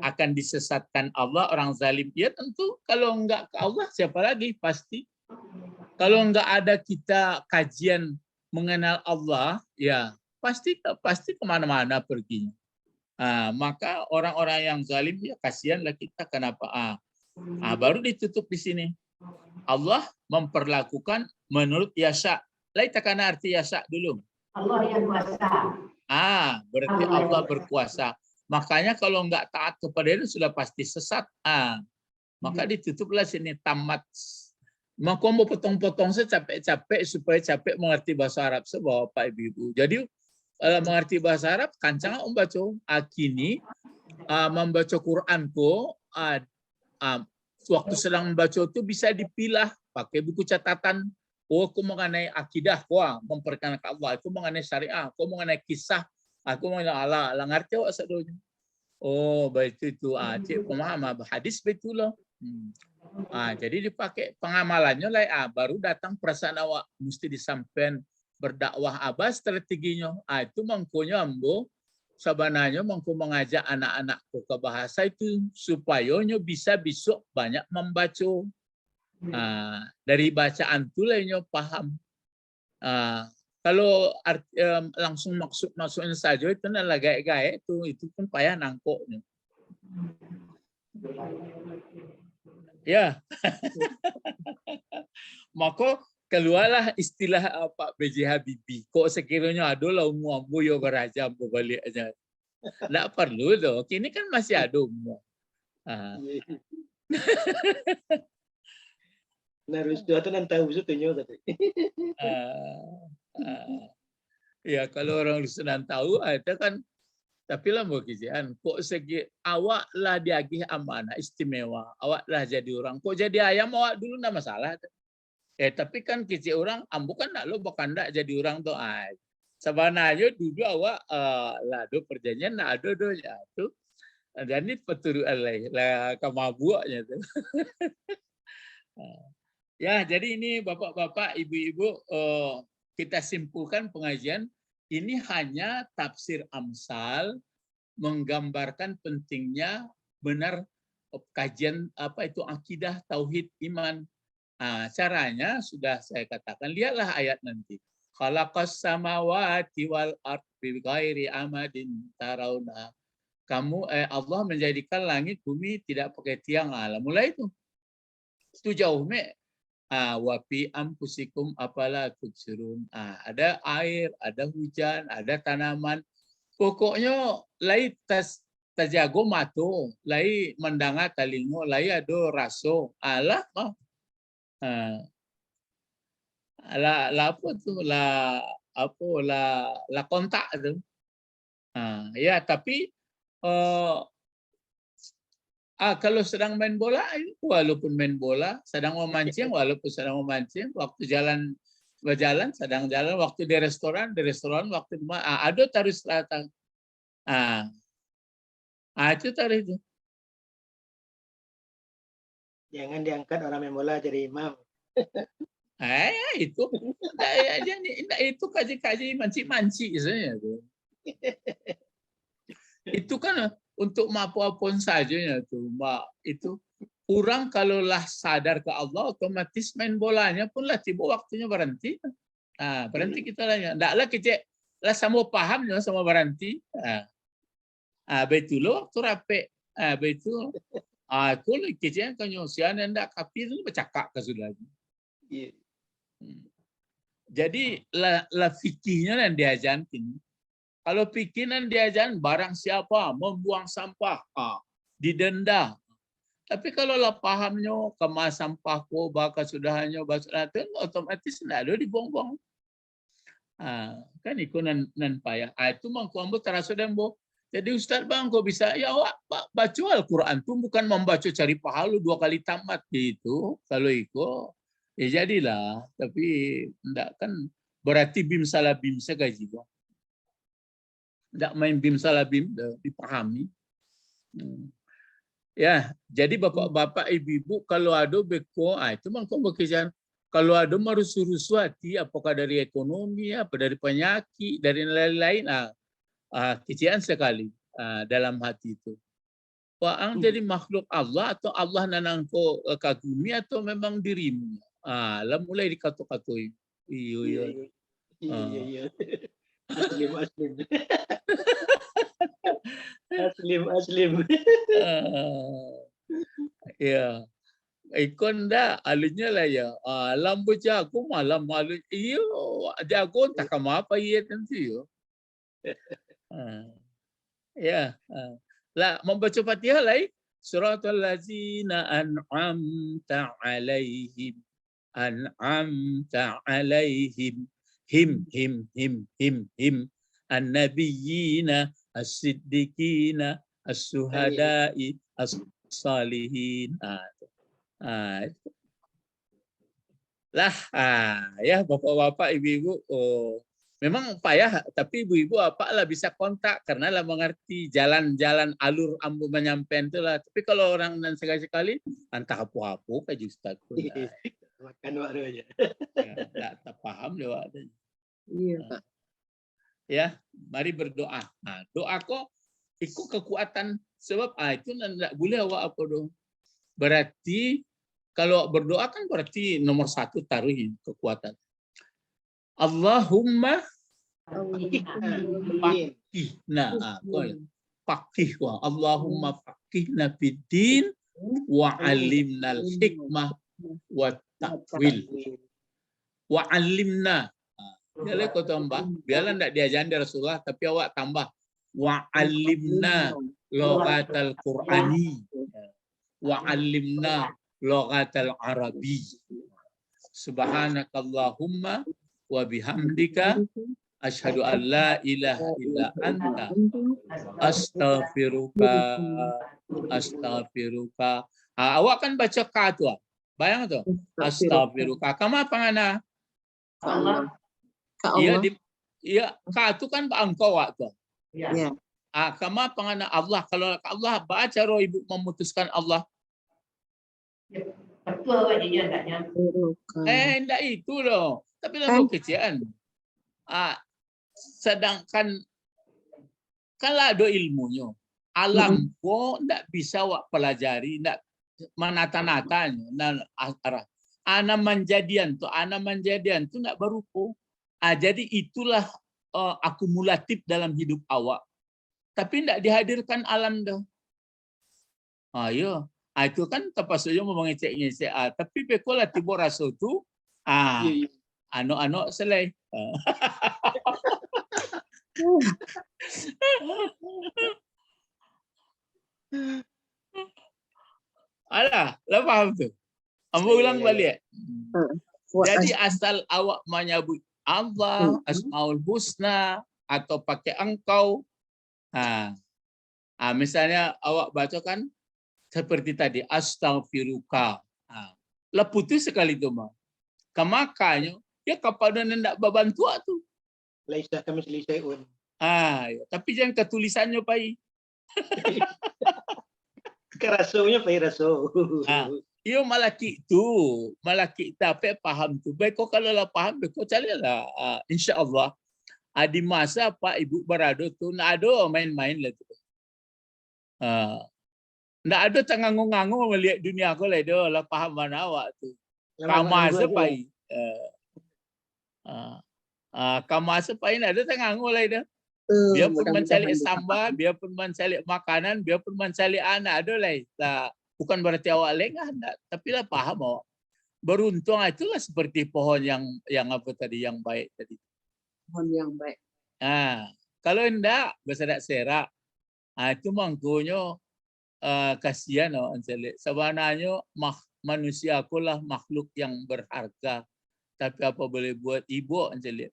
Akan disesatkan Allah orang zalim. Ya tentu kalau enggak ke Allah siapa lagi? Pasti. Kalau enggak ada kita kajian mengenal Allah, ya pasti kemana-mana perginya. Maka orang-orang yang zalim ya kasihanlah kita. Kenapa? Baru ditutup di sini. Allah memperlakukan menurut yasha. Laita kana arti yasha dulu. Allah yang kuasa. Berarti Allah berkuasa. Makanya kalau enggak taat kepada itu sudah pasti sesat. Maka ditutuplah sini tamat. Maka mau potong-potong capek-capek supaya capek mengerti bahasa Arab sebab Bapak Ibu. Jadi mengerti bahasa Arab kancang membaca. Kini membaca Quran waktu sedang membaca itu bisa dipilah pakai buku catatan. Oh, aku mengenai akidah, memperkenalkan Allah. Aku mengenai syariah, aku mengenai kisah, aku mengenai Allah. Ngerti awak sedonya. Oh, baik itu. Cik pemaham hadis betul loh. Jadi dipakai pengamalannya lah. Baru datang perasaan awak mesti disampaikan berdakwah strateginya. Itu mangkonya ambo sebenarnya mangko mengajak anak-anakku ke bahasa itu supaya bisa besok banyak membaca. Dari bacaan tu lainnya paham. Kalau langsung maksudnya saja itu adalah gaya-gaya itu pun payah nangkoknya. Ya. Maka keluarlah istilah Pak B.J. Habibie. Kok sekiranya ada lah umur yo beraja balik aja. Tidak perlu loh. Kini kan masih ada umur. Harus dua tu nanti tahu sebetulnya tadi. Ya kalau orang Sudan tahu itu kan tapi lah mau kijian kok segi awak lah diagih amanah istimewa awak lah jadi orang kok jadi ayam awak dulu ndak masalah tapi kan kisi orang ambu kan ndak lo bahkan ndak jadi orang tuh sebenarnya dulu awak lah do perjanjian ndak ada do ya tuh dan ini peturu lah kemabuaknya tuh. Ya jadi ini bapak-bapak ibu-ibu kita simpulkan pengajian ini hanya tafsir Amsal menggambarkan pentingnya benar kajian akidah tauhid iman. Caranya sudah saya katakan, lihatlah ayat nanti. Khalaqas samawati wal ardi bighairi amadin tarawna. Allah menjadikan langit bumi tidak pakai tiang. Mulai itu jauh wapi ampusikum apalah tubsirun. Ada air, ada hujan, ada tanaman. Pokoknya lai tajago mato, lai mendanga talingo, lai ado raso. Alah mah. Apa tuh la kontak tuh. Ya tapi kalau sedang main bola, walaupun main bola, sedang memancing, walaupun sedang memancing, waktu berjalan, sedang jalan, waktu di restoran, waktu di mana, ada taruh selatan. Itu taruh itu. Jangan diangkat orang main bola jadi imam. Itu. Itu kaji-kaji manci-manci sebenarnya. Itu kan untuk apa-apun saja tuh, Mbak. Itu orang kalau lah sadar ke Allah, otomatis main bolanya pun lah tiba waktunya berhenti. Berhenti kita lah. Ndaklah kita lah sama pahamnya sama berhenti. Betul waktu rapi. Betul. Kalau kita kan nyosian ndak kapi itu bercakap ke sudah. Jadi lah fikihnya yang diajarkan. Kalau pikiran diajaran barang siapa membuang sampah, didenda. Tapi kalau lah pahamnya kemas sampahku, bakal sudahannya, otomatis tidak ada dibuang-buang. Kan itu nan payah. Itu mangkuambo terasa dembo. Jadi Ustaz bang, kok bisa? Ya awak baca Al-Quran itu bukan membaca cari pahala 2 kali tamat gitu. Kalau itu, ya jadilah. Tapi enggak kan berarti bim salah bim segaji bang. Tidak main bim salah bim, dipahami. Ya, jadi bapak-bapak, ibu-ibu kalau ada beko, itu mangkok bekerjaan. Kalau ada merusuh-rusuh hati, apakah dari ekonomi, apa dari penyakit, dari lain-lain, kecil sekali dalam hati itu. Ang jadi makhluk Allah atau Allah nanangko kagumi atau memang dirimu. Lah mulai dikata-katai. Iya. Aslim. Ya. Ikon dah alunya lah ya. Lambu jago malam malu. Iyo jago tak apa iya nanti yo. Ya. Lah membaca Fatihah lah. siratal ladzina an'amta alaihim. An'amta alaihim. Him. An-nabiyyina, as-siddiqina, as-suhada'i, as-salihin. Ya bapak-bapak, ibu-ibu, memang payah, tapi ibu-ibu apalah bisa kontak karena lah mengerti jalan-jalan alur ambu menyampaikan itu lah. Tapi kalau orang dan sekali-sekali entah apa-apa kayak Ustaz pun Makan waktu aja. tak paham lewat. Iya. Ya, mari berdoa. Doa kok ikut kekuatan sebab itu tidak boleh awak apa dong. Berarti kalau berdoa kan berarti nomor satu taruhin kekuatan. Allahumma faqihna. Faqih wa Allahumma faqihna fiddin wa 'allimnal hikmah wa ta'wil. Wa 'allimna. Biarlah kau tambah. Biarlah tidak diajarin dari Rasulullah, tapi awak tambah. Wa 'allimna lughatal Qur'ani. Wa 'allimna lughatal Arabi. Subhanakallahumma wa bihamdika asyhadu an la ilaha illa anta astaghfiruka. Awak kan baca ka tu. Bayang tu. Astaghfiruka. Kama pangana? Allah. Iya, ka tu kan engkau waktu. Ya. Kama pangana Allah. Kalau Allah baca roh ibu memutuskan Allah. Betul awak dia tak nyampe. Enggak itu loh. Tapi dalam kecil. Sedangkan kalau ada ilmunya, alam kok enggak bisa awak pelajari, enggak menata-natanya. Ana manjadian tu enggak baru kok. Jadi itulah akumulatif dalam hidup awak. Tapi tidak dihadirkan alam dah. Ayo, itu kan terpaksa mau mengecek-ngecek. Tapi bekola tiba rasa tu, anak-anak selai. Alah, faham tu. Ambo ulang balik. Jadi asal awak menyebut Allah, Asmaul Husna, atau pakai engkau. Misalnya awak baca kan seperti tadi, astaghfiruka. Leputus sekali itu mah. Kemakanya, ya kepada hendak berbantu tu. Laisa kami selisaiun. Tapi jangan ketulisannya pai. Kerasunya pai raso. Iyo malaki tapi paham tu. Baik kau kalau lah paham, baik kau carilah. InsyaAllah. Di masa Pak Ibu berada tu, nak ada main-main lah tu. Nak ada tenganggung-nganggung melihat dunia aku lah. Dia lah paham mana awak tu. Kamar sepai. Kamar sepai nak ada tenganggung lah dia. Dia pun mencari sambal, dia pun mencari makanan, dia pun mencari anak. Ada lah. Bukan berarti awak lengah, tapi lah paham awak. Beruntung itulah seperti pohon yang apa tadi, yang baik tadi. Pohon yang baik. Kalau hendak bersedak serak, itu mangkunya kasihan awak mencari. Sebenarnya manusia akulah makhluk yang berharga. Tapi apa boleh buat, ibu mencari.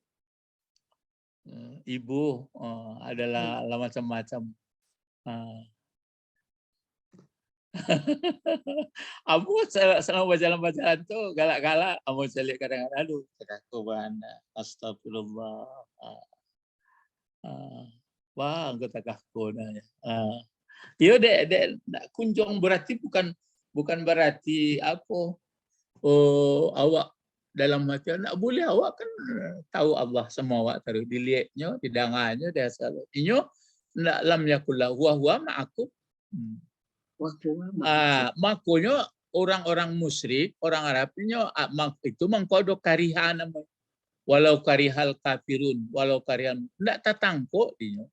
Ibu adalah macam-macam. Abu selama berjalan-jalan tu galak-galak amu calik kadang-kadang aduh aku bana astagfirullah. Wah anggota kahko nanya. Yo dek kunjung berarti bukan berarti apa awak dalam hati nak boleh awak kan tahu Allah semua awak tahu dilihatnya didangannya dia asal. Inyo nak lam yakullah huwa ma'akum. Makanya orang-orang musyrik, orang Arabnya itu mengkodok karihan namanya. Walau karihal kafirun, walau karihan tidak tatangko dia.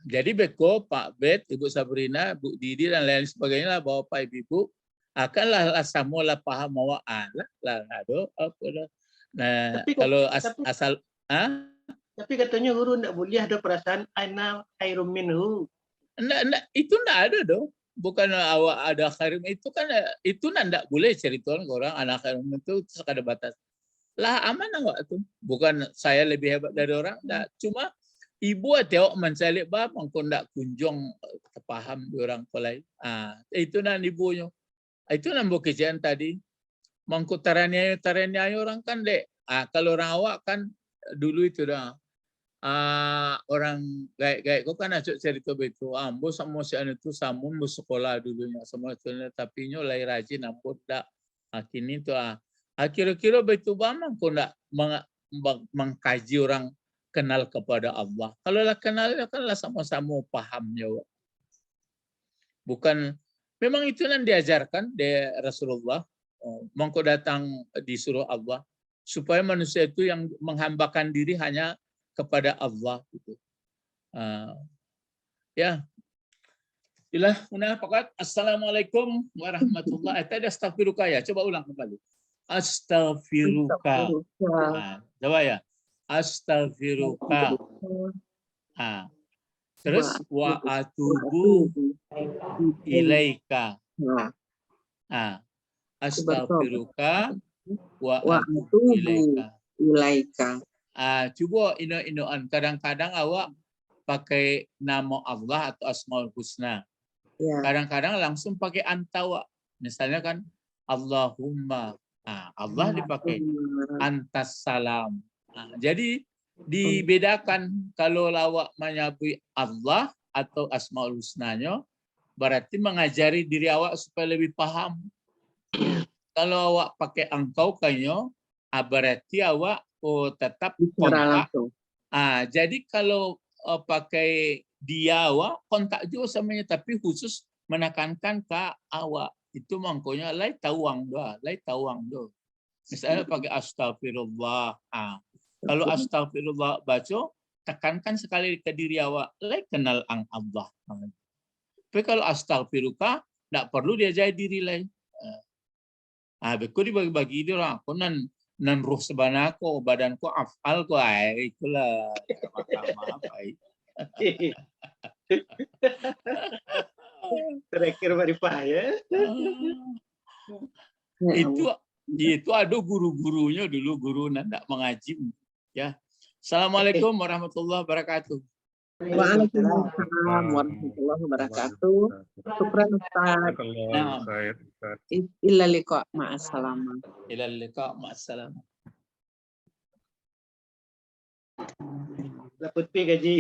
Jadi beko Pak Bet, Ibu Sabrina, Bu Didi dan lain sebagainya lah Bapak Ibu akanlah samola paham awak lah ada apa dah. Nah, kalau asal tapi katanya guru tidak boleh ada perasaan ana khairum minhu. Enggak, itu enggak ada dong. bukan awak ada khairun itu kan itu ndak boleh ceritakan ke orang anak khairun itu sekadar batas. Lah aman awak tuh. Bukan saya lebih hebat dari orang, enggak. Cuma ibu tengok mencalik bab mangko ndak kunjung terpaham di orang lain. Itu nan ibunya. Itu nan bukijaan tadi. Mangko taranya orang kan dek. Kalau orang awak kan dulu itu dah. Orang gaik-gaik kau kan acuk cerita begitu. Ambo sama si anu tu samun bu sekolah dulunya sama tuanya tapi nyo lai rajin ampun dak. Kini tu kira-kira begitu bamang kau ndak mengkaji orang kenal kepada Allah. Kalau lah kenal kan lah sama-sama pahamnya. Bukan memang itu yang diajarkan dari Rasulullah. Mangko datang disuruh Allah supaya manusia itu yang menghambakan diri hanya kepada Allah gitu. Ya. Itulah una fakat. Assalamualaikum warahmatullahi wabarakatuh. Tadi astaghfiruka ya. Coba ulang kembali. Astaghfiruka. Coba ya. Astaghfiruka. Terus wa atubu ilaika. Astaghfiruka wa atubu ilaika. Coba ino-inoan. Kadang-kadang awak pakai nama Allah atau Asmaul Husna. Kadang-kadang langsung pakai antawa. Misalnya kan Allahumma. Allah dipakai antas salam. Jadi dibedakan kalau awak menyebut Allah atau Asmaul Husnanya berarti mengajari diri awak supaya lebih paham. Kalau awak pakai engkau kayaknya berarti awak tetap kontak. Jadi kalau pakai dia awak kontak juga samanya tapi khusus menekankan ke awak itu mangkonya lai tawang doa. Misalnya pakai astagfirullah. Kalau astagfirullah baca tekankan sekali ke diri awak lai kenal ang Allah. Tapi kalau astagfiruka tidak perlu diajari diri lain. Beku dibagi-bagi dia orang aku nan ruh sebanako badanku afal ko itulah apa Terakhir marifah ya. Itu ada guru-gurunya dulu guru ndak mengaji ya. Assalamualaikum warahmatullahi wabarakatuh. Waalaikumsalam warahmatullahi wabarakatuh. Syukran Ustaz. Illa liqa ma'assalam. Ila liqa ma'assalam. Dapat gaji.